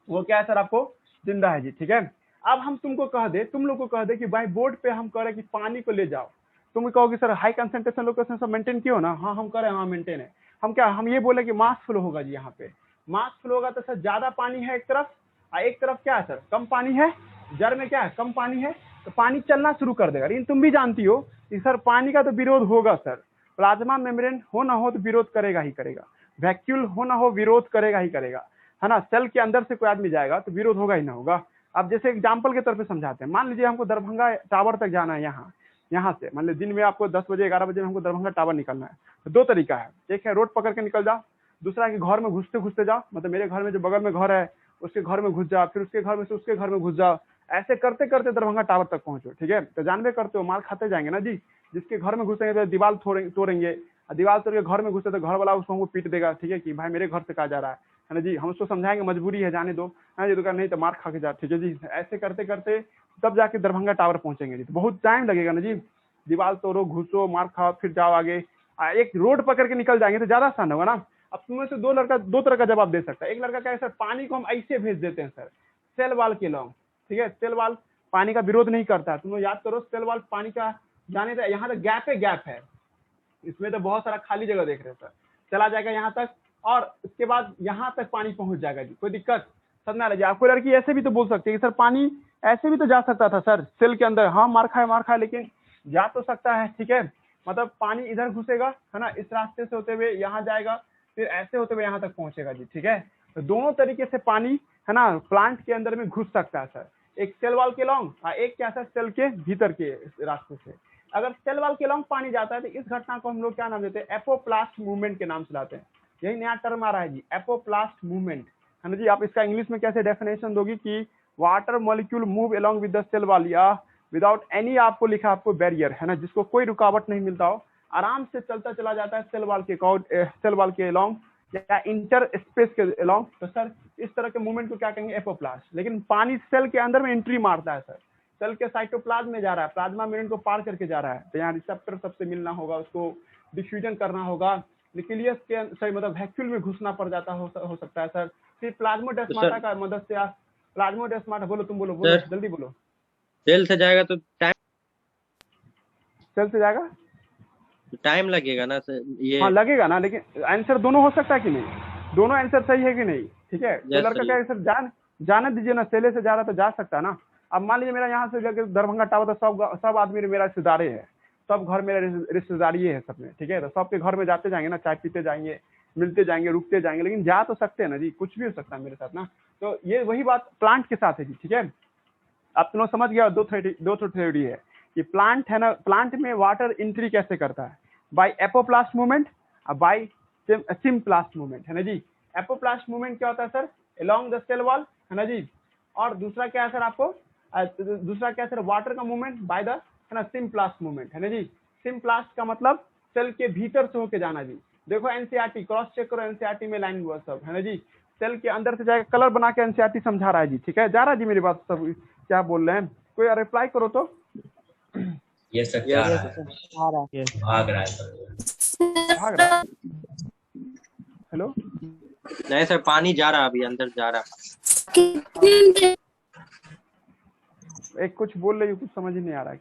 वो क्या है सर आपको जिंदा है जी, ठीक है। अब हम तुमको कह दे, तुम लोग को कह दे कि भाई बोर्ड पे हम कह रहे कि पानी को ले जाओ, तुम कहोगे सर हाई कंसंट्रेशन लोकेशन सब मेंटेन किया हो ना, हाँ हम कह रहे हैं, हाँ मेंटेन है। हम ये बोले कि मास फ्लो होगा जी, यहाँ पे मास फ्लो होगा तो सर ज्यादा पानी है एक तरफ, और एक तरफ क्या है सर कम पानी है, जड़ में क्या है कम पानी है, तो पानी चलना शुरू कर देगा। लेकिन तुम भी जानती हो कि सर पानी का तो विरोध होगा सर, प्लाज्मा मेम्ब्रेन हो ना हो तो विरोध करेगा ही करेगा, वैक्यूल हो ना हो विरोध करेगा ही करेगा, है ना। सेल के अंदर से कोई आदमी जाएगा तो विरोध होगा ही ना होगा। अब जैसे एग्जाम्पल के तौर पे समझाते हैं, मान लीजिए हमको दरभंगा टावर तक जाना है, यहाँ से मान लीजिए दिन में आपको 10 बजे 11 बजे हमको दरभंगा टावर निकलना है, तो 2 तरीका है, एक है रोड पकड़ के निकल जाओ, दूसरा है कि घर में घुसते घुसते जाओ, मतलब मेरे घर में जो बगल में घर है उसके घर में घुस जाओ, फिर उसके घर में से उसके घर में घुस जाओ, ऐसे करते करते दरभंगा टावर तक पहुंचो, ठीक है। तो जानबे करते हो मार खाते जाएंगे ना जी, जिसके घर में घुसेंगे तो दीवार तोड़ेंगे, दीवार तोड़ के घर में घुसे तो घर वाला उसको हमको पीट देगा, ठीक है, कि भाई मेरे घर से कहा जा रहा है ना जी, हम उसको समझाएंगे मजबूरी है जाने दो, है जी, तो नहीं तो मार खा के जा, ठीक है जी। ऐसे करते करते तब जाके दरभंगा टावर पहुंचेंगे जी, तो बहुत टाइम लगेगा ना जी, दीवार तोड़ो घुसो मार खाओ फिर जाओ आगे। एक रोड पकड़ के निकल जाएंगे तो ज्यादा आसान होगा ना। अब तुम्हें से 2 लड़का 2 तरह का जवाब दे सकता है। एक लड़का क्या है सर, पानी को हम ऐसे भेज देते हैं सर, सेल वाल के लॉन्ग, ठीक है, सेल वाल पानी का विरोध नहीं करता है। तुम लोग याद करो, सेल वाल पानी का जाने तो यहाँ तक गैप है, इसमें तो बहुत सारा खाली जगह देख रहे हैं सर, चला जाएगा यहाँ तक और उसके बाद यहाँ तक पानी पहुंच जाएगा जी, कोई दिक्कत समझना लगे। आपको लड़की ऐसे भी तो बोल सकती है कि सर पानी ऐसे भी तो जा सकता था सर सेल के अंदर, हाँ मार खाए लेकिन जा तो सकता है, ठीक है। मतलब पानी इधर घुसेगा है ना, इस रास्ते से होते हुए यहाँ जाएगा, फिर ऐसे होते हुए यहाँ तक पहुंचेगा जी, ठीक है। तो दोनों तरीके से पानी है ना प्लांट के अंदर में घुस सकता है सर, एक सेल वाल के लॉन्ग और एक क्या सर सेल के भीतर के रास्ते से। अगर सेल वाल के लॉन्ग पानी जाता है तो इस घटना को हम लोग क्या नाम देते हैं, एपोप्लास्ट मूवमेंट के नाम से लाते हैं। यही नया टर्म आ रहा है जी, एपोप्लास्ट मूवमेंट, है ना जी। आप इसका इंग्लिश में कैसे डेफिनेशन दोगी कि water molecule move along with the cell wall या विदाउट एनी, आपको लिखा आपको बैरियर, है ना, जिसको कोई रुकावट नहीं मिलता हो, आराम से चलता चला जाता है सेल वाल के अलोंग या इंटर स्पेस के अलोंग। तो सर इस तरह के मूवमेंट को क्या कहेंगे, एपोप्लास्ट। लेकिन पानी सेल के अंदर में एंट्री मारता है सर, सेल के साइटोप्लाज्म में जा रहा है, प्लाज्मा मेम्ब्रेन को पार करके जा रहा है, तो यहाँ रिसेप्टर सबसे मिलना होगा, उसको डिफ्यूजन करना होगा, न्यूक्लियस के सही मतलब वैक्यूल में घुसना पड़ जाता हो सकता है सर। फिर प्लाज्मोडेस्माटा का मदद से आप प्लाज्मोडेस्माटा, बोलो तुम बोलो जल्दी बोलो। सेल से जाएगा तो सेल से जाएगा टाइम लगेगा ना सर, ये हाँ लगेगा ना, लेकिन आंसर दोनों हो सकता है कि नहीं, दोनों आंसर सही है कि नहीं, ठीक है। तो लड़का क्या है सर जाने दीजिए ना, सेले से जा रहा तो जा सकता है ना। अब मान लीजिए मेरा यहाँ से जाकर दरभंगा टावर, तो सब आदमी मेरा रिश्तेदारे है, सब घर मेरा रिश्तेदारी है सब में, ठीक है। तो सबके घर में जाते जाएंगे ना, चाय पीते जाएंगे, मिलते जाएंगे, रुकते जाएंगे, लेकिन जा तो सकते हैं ना जी, कुछ भी हो सकता है मेरे साथ ना। तो ये वही बात प्लांट के साथ है जी, ठीक है। अब तुम लोग समझ गया, दो थ्योरी है कि प्लांट है ना, प्लांट में वाटर एंट्री कैसे करता है, बाय एपोप्लास्ट मूवमेंट और बाय सिम्प्लास्ट मूवमेंट, है ना जी। एपोप्लास्ट मूवमेंट क्या होता है sir, along the cell wall, है ना जी। और दूसरा क्या है सर आपको, दूसरा क्या है सर, वाटर का मूवमेंट बाय द, है ना, सिम्प्लास्ट मूवमेंट, है ना जी। सिम्प्लास्ट का मतलब सेल के भीतर से होके जाना जी, देखो एनसीईआरटी क्रॉस चेक करो, एनसीईआरटी में लाइन हुआ सब है ना जी। सेल के अंदर से जाएगा, कलर बना के एनसीईआरटी समझा रहा है जी, ठीक है। जा रहा है जी मेरी बात, सब क्या बोल रहे हैं, कोई रिप्लाई करो तो। ये सब क्या रहा है, आ रहा है। भाग रहा है सब। भाग रहा है। हेलो नहीं सर, पानी जा रहा है अभी, अंदर जा रहा है। एक कुछ बोल रही हो, कुछ समझ ही नहीं आ रहा है।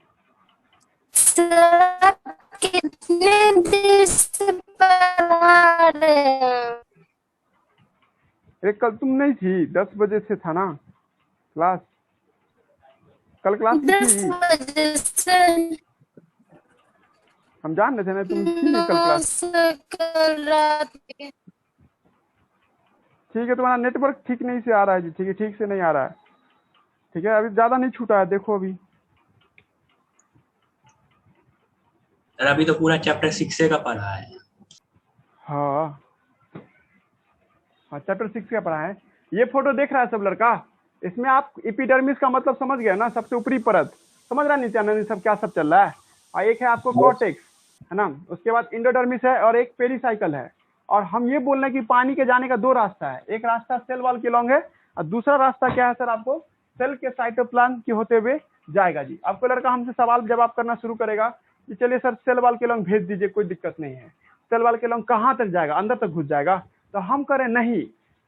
कितने देर से पढ़ा रहे हैं? अरे कल तुम नहीं थी, 10 बजे से था ना क्लास, कल क्लास में 10 थी। बजे से हम जान रहे थे ना तुम थी नहीं कल 9 क्लास। से कल रात के। ठीक है, तुम्हारा नेटवर्क ठीक नहीं से आ रहा है जी, ठीक है, ठीक से नहीं आ रहा है, ठीक है। अभी ज्यादा नहीं छूटा है, देखो अभी। सर अभी तो पूरा चैप्टर 6 का पढ़ा है। हाँ चैप्टर 6 का पढ़ा है। ये फोटो देख रहा है सब लड़का, इसमें आप एपिडर्मिस का मतलब समझ गया ना, सबसे ऊपरी परत समझ रहा है, नीचे सब क्या सब चल रहा है। और एक है आपको कॉर्टेक्स है ना, उसके बाद इंडोडर्मिस है और एक पेरिसाइकल है। और हम ये बोल रहे हैं कि पानी के जाने का 2 रास्ता है, एक रास्ता सेल वॉल के लॉन्ग है और दूसरा रास्ता क्या है सर, आपको सेल के साइटोप्लाज्म के होते हुए जाएगा जी। आपको लड़का हमसे सवाल जवाब करना शुरू करेगा कि चलिए सर सेल वॉल के लॉन्ग भेज दीजिए, कोई दिक्कत नहीं है। सेल वॉल के लॉन्ग कहाँ तक जाएगा, अंदर तक घुस जाएगा। तो हम करें नहीं,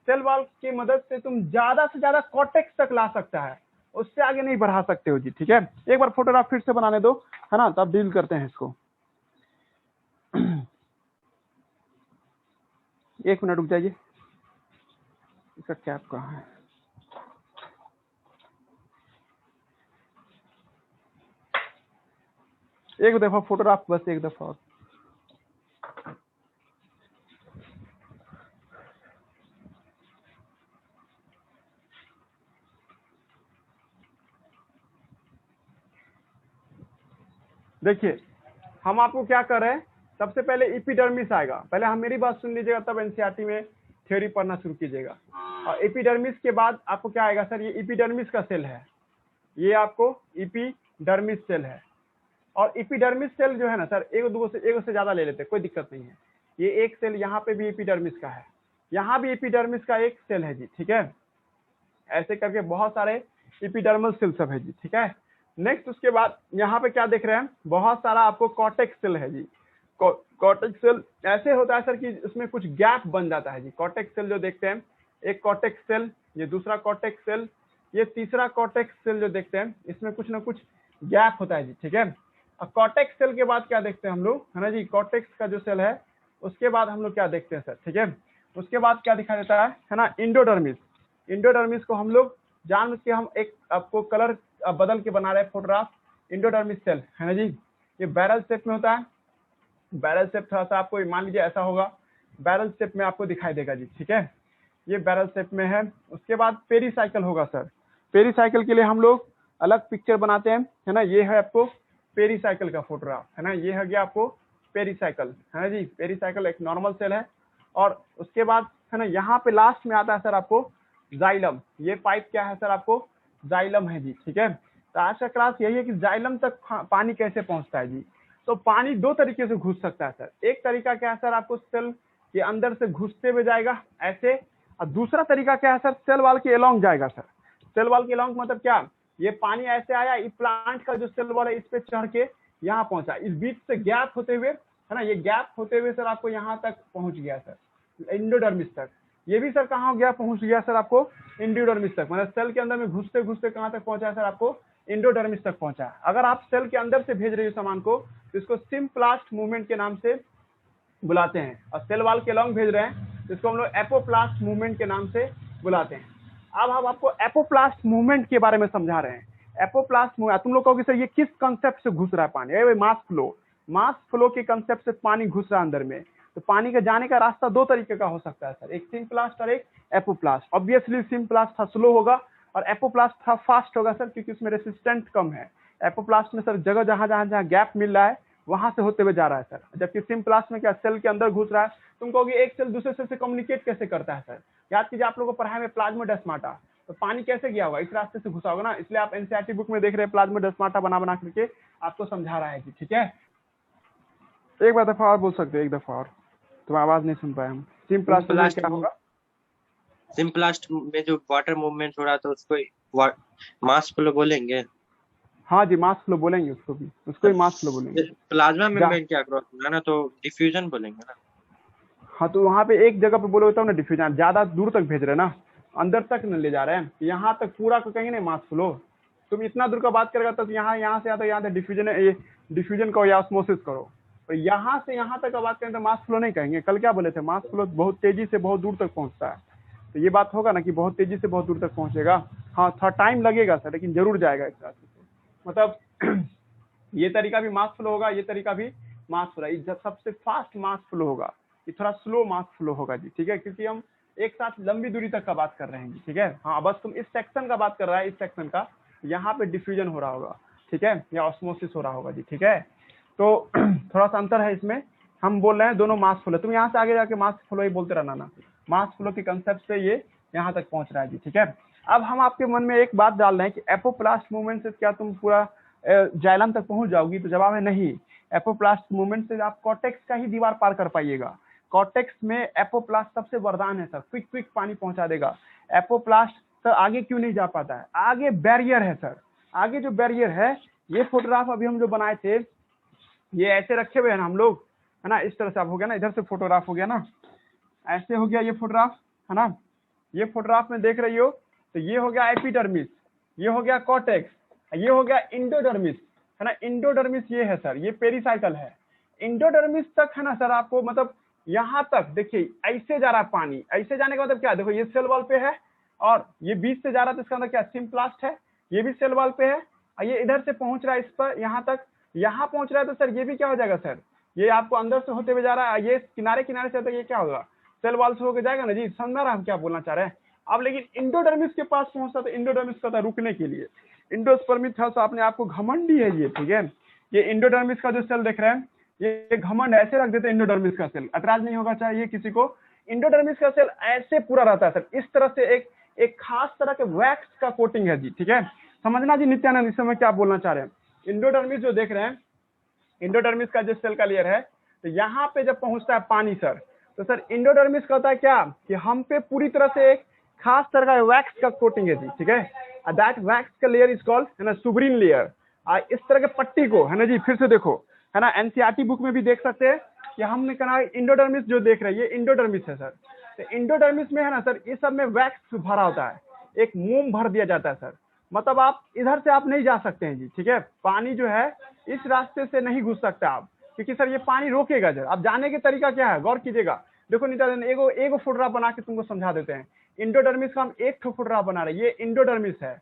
सेल वॉल की मदद से तुम ज्यादा से ज्यादा कॉर्टेक्स तक ला सकता है, उससे आगे नहीं बढ़ा सकते हो जी, ठीक है। एक बार फोटोग्राफ फिर से बनाने दो है ना, तब डील करते हैं इसको। 1 मिनट रुक जाइए, इसका कैप कहाँ है। एक दफा फोटोग्राफ, बस एक दफा और। देखिए हम आपको क्या कर रहे हैं, सबसे पहले एपिडर्मिस आएगा, पहले हम मेरी बात सुन लीजिएगा, तब एनसीईआरटी में थ्योरी पढ़ना शुरू कीजिएगा। और एपिडर्मिस के बाद आपको क्या आएगा सर, ये एपिडर्मिस का सेल है, ये आपको एपिडर्मिस सेल है। और एपिडर्मिस सेल जो है ना सर, एक से ज्यादा ले लेते, कोई दिक्कत नहीं है। ये एक सेल यहाँ पे भी एपिडर्मिस का है, यहाँ भी एपिडर्मिस का एक सेल है जी, ठीक है। ऐसे करके बहुत सारे एपिडर्मल सेल सब है जी, ठीक है। नेक्स्ट उसके बाद यहाँ पे क्या देख रहे हैं, बहुत सारा आपको कॉर्टेक्स सेल है जी। कॉर्टेक्स सेल ऐसे होता है सर कि उसमें कुछ गैप बन जाता है जी। कॉर्टेक्स सेल जो देखते हैं, एक कॉर्टेक्स सेल, ये दूसरा कॉर्टेक्स सेल, ये तीसरा कॉर्टेक्स सेल जो देखते हैं, इसमें कुछ ना कुछ गैप होता है जी, ठीक है। अब कॉर्टेक्स सेल के बाद क्या देखते हैं हम लोग, है ना जी, कॉर्टेक्स का जो सेल है उसके बाद हम लोग क्या देखते हैं सर, ठीक है। उसके बाद क्या दिखा देता है ना, इंडोडर्मिस। इंडोडर्मिस को हम लोग जान के हम एक आपको कलर बदल के बना रहे हैं फोटोग्राफ। इंडोडर्मिस सेल है ना जी, ये बैरल शेप में होता है। बैरल शेप थोड़ा सा आपको मान लीजिए ऐसा होगा, बैरल शेप में आपको दिखाई देगा जी, ठीक है। ये बैरल शेप में है। उसके बाद पेरीसाइकिल होगा सर, पेरीसाइकिल के लिए हम लोग अलग पिक्चर बनाते हैं, है ना। ये है आपको पेरीसाइकिल का फोटोग्राफ, है ना, ये है गया आपको पेरीसाइकिल, है ना जी। पेरीसाइकिल एक नॉर्मल सेल है। और उसके बाद है ना, यहाँ पे लास्ट में आता है सर आपको जाइलम। ये पाइप क्या है सर, आपको जाइलम है जी, ठीक है। तो आज का क्लास यही है कि जाइलम तक पानी कैसे पहुंचता है जी। तो पानी 2 तरीके से घुस सकता है सर। एक तरीका क्या है सर, आपको सेल के अंदर से घुसते हुए जाएगा ऐसे, और दूसरा तरीका क्या है सर, सेल वॉल के अलोंग जाएगा सर। सेल वॉल के अलोंग मतलब क्या, ये पानी ऐसे आया, इस प्लांट का जो सेल वॉल है इस पे चढ़ के यहाँ पहुंचा, इस बीच से गैप होते हुए, है ना, ये गैप होते हुए सर आपको यहाँ तक पहुंच गया सर, इंडोडर्मिस तक। ये भी सर कहाँ गया, पहुंच गया सर आपको इंडोडर्मिस तक। मतलब सेल के अंदर में घुसते घुसते कहाँ तक पहुंचा है सर, आपको इंडोडर्मिस तक पहुंचा है। अगर आप सेल के अंदर से भेज रहे हो सामान को, तो इसको सिम्प्लास्ट मूवमेंट के नाम से बुलाते हैं। और सेल वॉल के लॉन्ग भेज रहे हैं, इसको हम लोग एपोप्लास्ट मूवमेंट के नाम से बुलाते हैं। अब हम आपको एपोप्लास्ट मूवमेंट के बारे में समझा रहे हैं। एपोप्लास्ट मूवमेंट, तुम लोग कहोगे सर ये किस कंसेप्ट से घुस रहा है पानी, मास फ्लो के कंसेप्ट से पानी घुस रहा है अंदर में। तो पानी के जाने का रास्ता 2 तरीके का हो सकता है सर, एक सिम्प्लास्ट और एक एपोप्लास्ट। ऑब्वियसली सिम्प्लास्ट था स्लो होगा और एपोप्लास्ट था फास्ट होगा सर, क्योंकि उसमें रेसिस्टेंट कम है। एपोप्लास्ट में सर जगह जहां गैप मिल रहा है वहां से होते हुए जा रहा है सर, जबकि सिम्प्लास्ट में क्या, सेल के अंदर घुस रहा है। तुम कहोगे एक सेल दूसरे सेल से कम्युनिकेट कैसे करता है सर। याद कीजिए आप लोगों को पढ़ाई में प्लाज्मोडेस्माटा, तो पानी कैसे गया होगा, इस रास्ते से घुसा होगा ना। इसलिए आप एनसीईआरटी बुक में देख रहे हैं प्लाज्मोडेस्माटा बना करके आपको समझा रहा है जी, ठीक है। एक बार दफा और बोल सकते हैं, एक दफा और। तो आवाज नहीं सुन पाए हम। सिम्प्लास्ट मूवमेंट क्या होगा? सिम्प्लास्ट में जो वाटर मूवमेंट हो रहा था उसको मास फ्लो बोलेंगे। हाँ जी, मास फ्लो बोलेंगे उसको भी, उसको ही मास फ्लो बोलेंगे। प्लाज्मा मेम्ब्रेन के अक्रॉस होगा ना, तो डिफ्यूजन बोलेंगे ना। हाँ, तो वहाँ पे एक जगह पे बोलोगे तब ना डिफ्यूजन, ज्यादा दूर तक भेज रहे ना, अंदर तक न ले जा रहे हैं, यहाँ तक पूरा को कहेंगे नहीं मास फ्लो। तुम इतना दूर का बात करेगा तो यहाँ से आता, यहाँ तक डिफ्यूजन, ये डिफ्यूजन करो या ऑस्मोसिस करो। और यहाँ से यहाँ तक का बात करें तो मास फ्लो नहीं कहेंगे। कल क्या बोले थे? मास फ्लो बहुत तेजी से बहुत दूर तक पहुंचता है। तो ये बात होगा ना कि बहुत तेजी से बहुत दूर तक पहुंचेगा। हाँ, थोड़ा टाइम लगेगा सर, लेकिन जरूर जाएगा इस रास्ते से। मतलब ये तरीका भी मास फ्लो होगा, ये तरीका भी मास फ्लो है। सबसे फास्ट मास फ्लो होगा, ये थोड़ा स्लो मास फ्लो होगा जी, ठीक है, क्योंकि हम एक साथ लंबी दूरी तक का बात कर रहे हैं, ठीक है। हाँ, बस तुम इस सेक्शन का बात कर रहा है, इस सेक्शन का, यहाँ पे डिफ्यूजन हो रहा होगा, ठीक है, या ऑस्मोसिस हो रहा होगा जी, ठीक है। तो थोड़ा सा अंतर है इसमें। हम बोल रहे हैं दोनों मास फ्लो, तुम यहाँ से आगे जाके मास फ्लो ही बोलते रहना ना। मास फ्लो के कंसेप्ट से ये यहाँ तक पहुंच रहा है जी, ठीक है। अब हम आपके मन में एक बात डाल रहे हैं कि एपोप्लास्ट मूवमेंट से क्या तुम पूरा जाइलम तक पहुंच जाओगी? तो जवाब है नहीं। एपोप्लास्ट मूवमेंट से आप कॉर्टेक्स का ही दीवार पार कर पाइएगा। कॉर्टेक्स में एपोप्लास्ट सबसे वरदान है सर, क्विक पानी पहुंचा देगा। एपोप्लास्ट सर आगे क्यों नहीं जा पाता है? आगे बैरियर है सर, आगे जो बैरियर है, ये फोटोग्राफ अभी हम जो बनाए थे, ये ऐसे रखे हुए हैं ना हम लोग, है ना, इस तरह से आप हो गया ना, इधर से फोटोग्राफ हो गया ना, ऐसे हो गया ये फोटोग्राफ, है ना। ये फोटोग्राफ में देख रही हो तो ये हो गया एपिडर्मिस, ये हो गया कॉर्टेक्स, ये हो गया इंडोडर्मिस, है ना। इंडोडर्मिस ये है सर, ये पेरिसाइकल है। इंडोडर्मिस तक है ना सर, आपको मतलब यहाँ तक देखिए ऐसे जा रहा है पानी, ऐसे जाने का मतलब क्या? देखो ये सेल वॉल पे है और ये बीच से जा रहा है, तो इसका मतलब क्या? सिम्प्लास्ट है। ये भी सेल वॉल पे है और ये इधर से पहुंच रहा है, इस पर यहाँ तक, यहाँ पहुंच रहा है, तो सर ये भी क्या हो जाएगा सर? ये आपको अंदर से होते हुए जा रहा है, ये किनारे किनारे से, तो ये क्या होगा? सेल वॉल से होकर जाएगा ना जी। समझ रहा हम क्या बोलना चाह रहे हैं? अब लेकिन इंडोडर्मिस के पास पहुंचता तो इंडोडर्मिस का था रुकने के लिए। इंडोस्पर्मिक था, अपने आप को घमंडी है ये, ठीक है। ये इंडोडर्मिस का जो सेल देख रहे हैं, ये घमंड, ऐसे रख देते हैं इंडोडर्मिस का सेल, ऐतराज नहीं होगा चाहिए किसी को। इंडोडर्मिस का सेल ऐसे पूरा रहता है सर, इस तरह से एक खास तरह के वैक्स का कोटिंग है जी, ठीक है। समझना जी नित्यानंद, इस समय क्या बोलना चाह रहे हैं। इंडोडर्मिस जो देख रहे हैं, इंडोडर्मिस का जो सेल का लेयर है, तो यहाँ पे जब पहुंचता है पानी सर, तो सर इंडोडर्मिस का होता है क्या कि हम पे पूरी तरह से एक खास तरह का वैक्स का कोटिंग है जी, ठीक है। दैट वैक्स का लेयर इज कॉल्ड, है ना, सुब्रीन लेयर। इस तरह के पट्टी को, है ना जी, फिर से देखो, है ना, एनसीईआरटी बुक में भी देख सकते हैं कि हमने कहा इंडोडर्मिस जो देख रहे हैं, ये इंडोडर्मिस है सर। तो इंडोडर्मिस में है ना सर, इस सब में वैक्स भरा होता है, एक मोम भर दिया जाता है सर। मतलब आप इधर से आप नहीं जा सकते हैं जी, ठीक है। पानी जो है इस रास्ते से नहीं घुस सकते आप, क्योंकि सर ये पानी रोकेगा जब आप जाने के तरीका क्या है, गौर कीजिएगा। देखो नित्यानंद, एगो फोटोग्राफ बना के तुमको समझा देते हैं। इंडोडर्मिस का हम एक फोटोग्राफ बना रहे हैं, ये इंडोडर्मिस है।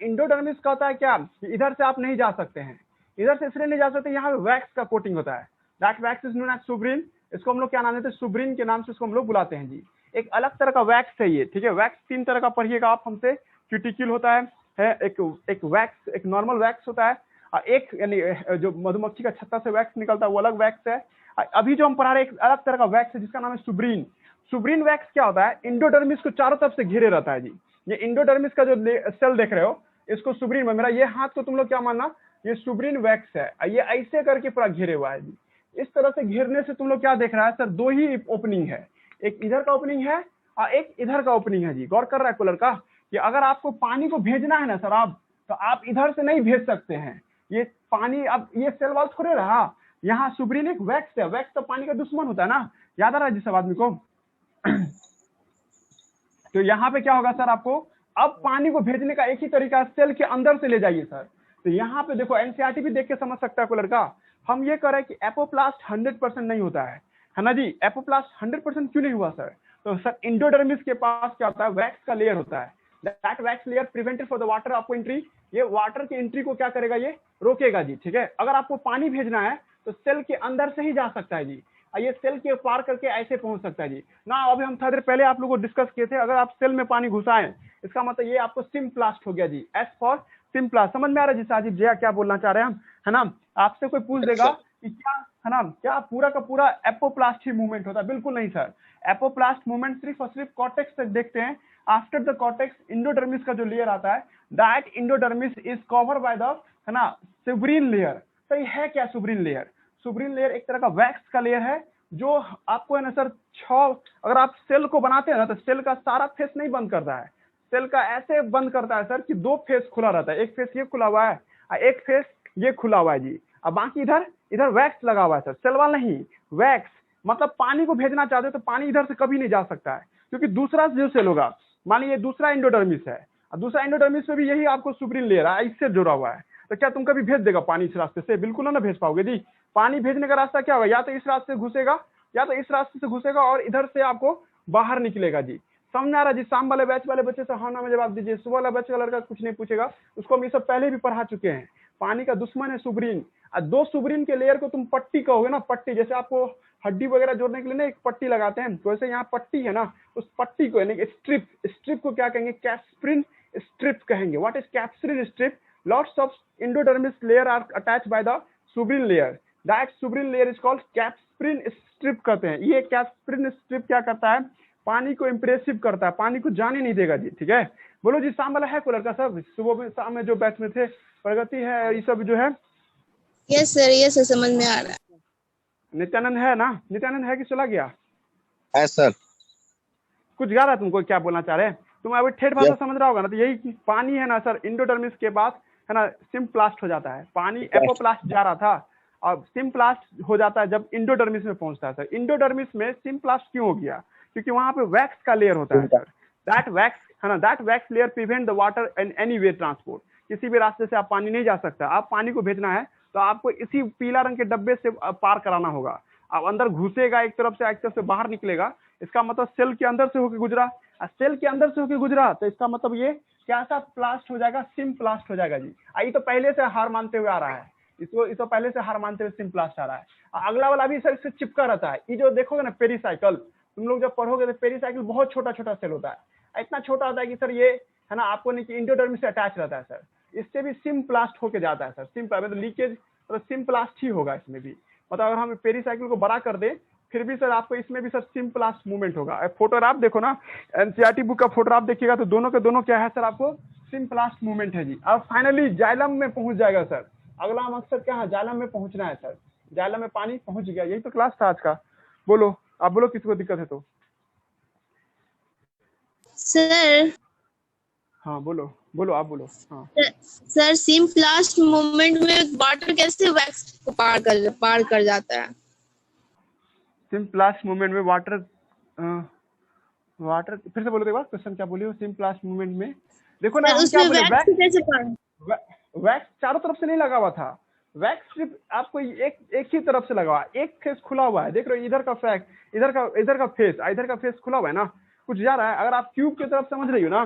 इंडोडर्मिस का होता है क्या, इधर से आप नहीं जा सकते हैं, इधर से इसलिए नहीं जा सकते, यहाँ पे वैक्स का कोटिंग होता है। That wax is known as suberin. इसको हम लोग क्या नाम देते हैं? सुब्रीन के नाम से इसको हम लोग बुलाते हैं जी। एक अलग तरह का वैक्स है ये, ठीक है। वैक्स 3 तरह का पढ़िएगा आप हमसे। क्यूटिक्यूल होता है एक वैक्स, एक नॉर्मल वैक्स होता है, और एक यानी जो मधुमक्खी का छत्ता से वैक्स निकलता है वो अलग वैक्स है। अभी जो हम पढ़ा रहे हैं एक अलग तरह का वैक्स है जिसका नाम है सुब्रीन। सुब्रीन वैक्स क्या होता है? इंडोडर्मिस को चारों तरफ से घेरे रहता है जी। ये इंडोडर्मिस का जो सेल देख रहे हो, इसको सुब्रीन में, मेरा ये हाथ को तुम लोग क्या मानना, ये सुब्रीन वैक्स है। ये ऐसे करके पूरा घेरे हुआ है जी। इस तरह से घेरने से तुम लोग क्या देख रहा है सर? 2 ही ओपनिंग है, एक इधर का ओपनिंग है और एक इधर का ओपनिंग है जी। गौर कर रहा है कूलर का कि अगर आपको पानी को भेजना है ना सर, आप तो आप इधर से नहीं भेज सकते हैं ये पानी। अब ये सेल वॉल थोड़े रहा, यहाँ सुब्रीन एक वैक्स है। वैक्स तो पानी का दुश्मन होता है ना, याद आ रहा है जी सब आदमी को। तो यहाँ पे क्या होगा सर, आपको अब पानी को भेजने का एक ही तरीका है, सेल के अंदर से ले जाइए सर। तो यहाँ पे देखो, एनसीईआरटी भी देख के समझ सकता है कूलर का। हम ये कह रहे हैं कि एपोप्लास्ट 100% नहीं होता है ना जी। एपोप्लास्ट 100% क्यों नहीं हुआ सर? तो सर इंडोडर्मिस के पास क्या होता है? वैक्स का लेयर होता है। That wax layer prevented for the water आपको एंट्री, ये वाटर की एंट्री को क्या करेगा? ये रोकेगा जी, ठीक है। अगर आपको पानी भेजना है तो सेल के अंदर से ही जा सकता है जी, ये सेल के पार करके ऐसे पहुंच सकता है जी ना। अभी हम थोड़ी देर पहले आप लोगों को डिस्कस किए थे, अगर आप सेल में पानी घुसाएं, इसका मतलब ये आपको सिम्प्लास्ट हो गया जी। S for symplast. समझ में आ रहा है जी साजिद जया क्या बोलना चाह रहे हैं हम, है ना। आपसे कोई पूछ देगा कि क्या, है ना, क्या पूरा का पूरा एपोप्लास्ट ही मूवमेंट होता है? बिल्कुल नहीं सर। एपोप्लास्ट मूवमेंट सिर्फ और सिर्फ कॉर्टेक्स तक देखते हैं। आफ्टर द कॉर्टेक्स इंडोडर्मिस का जो लेयर आता है, that endodermis is cover by the, है ना, सुब्रीन लेयर। तो ये है क्या सुब्रीन लेयर? सुब्रीन लेयर एक तरह का वैक्स का लेयर है। जो आपको है ना सर 6, अगर आप सेल को बनाते हैं ना तो सेल का सारा फेस नहीं बंद करता है, सेल का ऐसे बंद करता है सर कि 2 फेस खुला रहता है, एक फेस ये खुला हुआ है और एक फेस ये खुला हुआ है जी, अब बाकी इधर वैक्स लगा हुआ है सर, सेल वाल नहीं, वैक्स। मतलब पानी को भेजना चाहते हो तो पानी इधर से कभी नहीं जा सकता है, क्योंकि दूसरा जो सेल होगा, मान लीजिए दूसरा एंडोडर्मिस है, और दूसरा एंडोडर्मिस में भी यही आपको सुब्रिन लेयर है, इससे जुड़ा हुआ है, तो क्या तुम कभी भेज देगा पानी इस रास्ते से? बिल्कुल ना भेज पाओगे जी। पानी भेजने का रास्ता क्या होगा, या तो इस रास्ते से घुसेगा या तो इस रास्ते से घुसेगा और इधर से आपको बाहर निकलेगा जी। समझ आ रहा जी? शाम वाले बैच वाले बच्चे से हाँ ना में जवाब दीजिए, सुबह वाला बैच का लड़का कुछ नहीं पूछेगा, उसको हम ये सब पहले भी पढ़ा चुके हैं। पानी का दुश्मन है सुब्रिन, और 2 सुब्रिन के लेयर को तुम पट्टी कहोगे ना, पट्टी, जैसे आपको हड्डी वगैरह जोड़ने के लिए ना एक पट्टी लगाते हैं, तो वैसे यहाँ पट्टी है ना, उस पट्टी को यानी स्ट्रिप, स्ट्रिप को क्या कहेंगे? कैप्स्प्रिन स्ट्रिप कहेंगे। What is Casparian strip? Lots of endodermis layer are attached by the suberin layer. That suberin layer is called capsprin strip कहते हैं। ये capsprin strip क्या करता है? पानी को इम्प्रेसिव करता है, पानी को जाने नहीं देगा जी। ठीक है, बोलो जी। शाम वाला है कोई लड़का सब? सुबह में शाम में जो बैच में थे, प्रगति है, ये सब जो है। यस सर समझ में आ रहा है। नित्यानंद है ना? नित्यानंद है कि चला गया? है सर। कुछ गा रहा है, तुमको क्या बोलना चाह रहे हैं? तुम अभी ठेठ भाषा समझ रहा होगा ना, तो यही कि पानी है ना सर, इंडोडर्मिस के बाद है ना सिम्प्लास्ट हो जाता है। पानी एपोप्लास्ट जा रहा था और सिम्प्लास्ट हो जाता है जब इंडोडर्मिस में पहुंचता है सर। इंडोडर्मिस में सिम्प्लास्ट क्यों हो गया? क्योंकि वहां पे वैक्स का लेयर होता है सर। दैट वैक्स है ना, that wax layer prevent the water in any way transport. किसी भी रास्ते से आप पानी नहीं जा सकता। आप पानी को भेजना है तो आपको इसी पीला रंग के डब्बे से पार कराना होगा। अब अंदर घुसेगा एक तरफ से बाहर निकलेगा, इसका मतलब सेल के अंदर से होकर गुजरा, सेल के अंदर से होकर गुजरा, तो इसका मतलब ये कैसा प्लास्ट हो जाएगा? सिम्प्लास्ट हो जाएगा जी। ये तो पहले से हार मानते हुए आ रहा है, इसको पहले से हार मानते हुए सिम्प्लास्ट आ रहा है। अगला वाला भी सर इससे चिपका रहता है। ये जो देखोगे ना पेरीसाइकिल, तुम लोग जब पढ़ोगे तो पेरीसाइकिल बहुत छोटा छोटा सेल होता है, इतना छोटा होता है कि सर ये है ना आपको नहीं कि इंडोडर्मिस से अटैच रहता है सर। इससे भी सिम्प्लास्ट होके जाता है सर। मतलब लीकेज मतलब सिम्प्लास्ट ही होगा इसमें भी। मतलब अगर हम पेरीसाइकिल को बड़ा कर दे फिर भी सर आपको इसमें भी सर सिम्प्लास्ट मूवमेंट होगा। फोटोग्राफ देखो ना, एनसीईआरटी बुक का फोटोग्राफ देखिएगा तो दोनों के दोनों क्या है सर, आपको सिम्प्लास्ट मूवमेंट है जी। अब फाइनली जाइलम में पहुंच जाएगा सर। अगला मकसद क्या है? जाइलम में पहुंचना है सर। जाइलम में पानी पहुंच गया, यही तो क्लास था आज का। बोलो, आप बोलो किसी को दिक्कत है तो। सर हाँ बोलो बोलो, आप बोलो। हाँ सर सिम्प्लास्ट मूवमेंट में वाटर कैसे वैक्स को पार कर जाता है? सिम्प्लास्ट मूवमेंट में वाटर फिर से बोलो एक बार, क्वेश्चन क्या बोली हो? सिम्प्लास्ट मूवमेंट में देखो ना, हम क्या बोले, वैक्स चारों तरफ से नहीं लगा हुआ था। वैक्स सिर्फ आपको एक ही तरफ से लगा हुआ, एक फेस खुला हुआ है। देख रहे हो, इधर का फेस, इधर का फेस खुला हुआ है ना, कुछ जा रहा है। अगर आप क्यूब की तरफ समझ रही हो ना,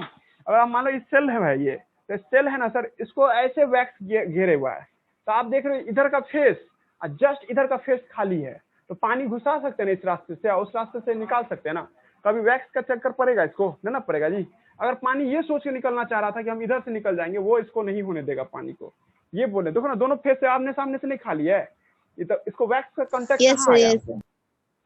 अगर आप मान लो इस सेल है भाई, ये तो सेल है ना सर, इसको ऐसे वैक्स घेरे हुआ है। तो आप देख रहे हो इधर का फेस, जस्ट इधर का फेस खाली है, तो पानी घुसा सकते हैं ना इस रास्ते से, उस रास्ते से निकाल सकते हैं ना। कभी वैक्स का चक्कर पड़ेगा इसको? ना पड़ेगा जी। अगर पानी ये सोच के निकलना चाह रहा था कि हम इधर से निकल जाएंगे, वो इसको नहीं होने देगा पानी को। ये बोले देखो ना, दोनों फेस से आमने सामने से नहीं खाली है, इसको वैक्स का कांटेक्ट कहाँ आया?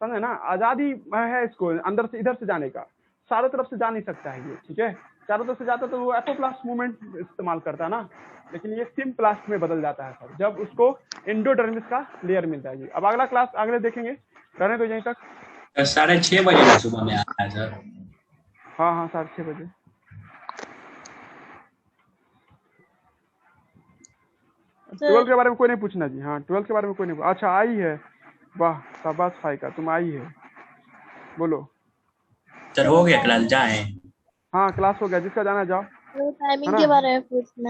समझे ना, आजादी है इसको अंदर से इधर से जाने का, चारों तरफ से जा नहीं सकता है ये। ठीक है, चारों तरफ से जाता तो वो एपोप्लास्ट मूवमेंट इस्तेमाल करता है ना, लेकिन ये सिम्प्लास्ट में बदल जाता है सर जब उसको एंडोडर्मिस का लेयर मिलता है जी। अब अगला क्लास अगले देखेंगे, रहने दो यहीं तक। 6:30 बजे सुबह में आता है सर। हाँ 6:30 बजे। ट्वेल्थ के बारे में कोई नहीं पूछना जी। हाँ 12th के बारे में कोई नहीं। अच्छा आई है, वाह शाबाश फाइका, तुम आई है। बोलो सर हो गया क्लास, जाए? हाँ क्लास हो गया, जिसका जाना जाओ। टाइमिंग के बारे में पूछना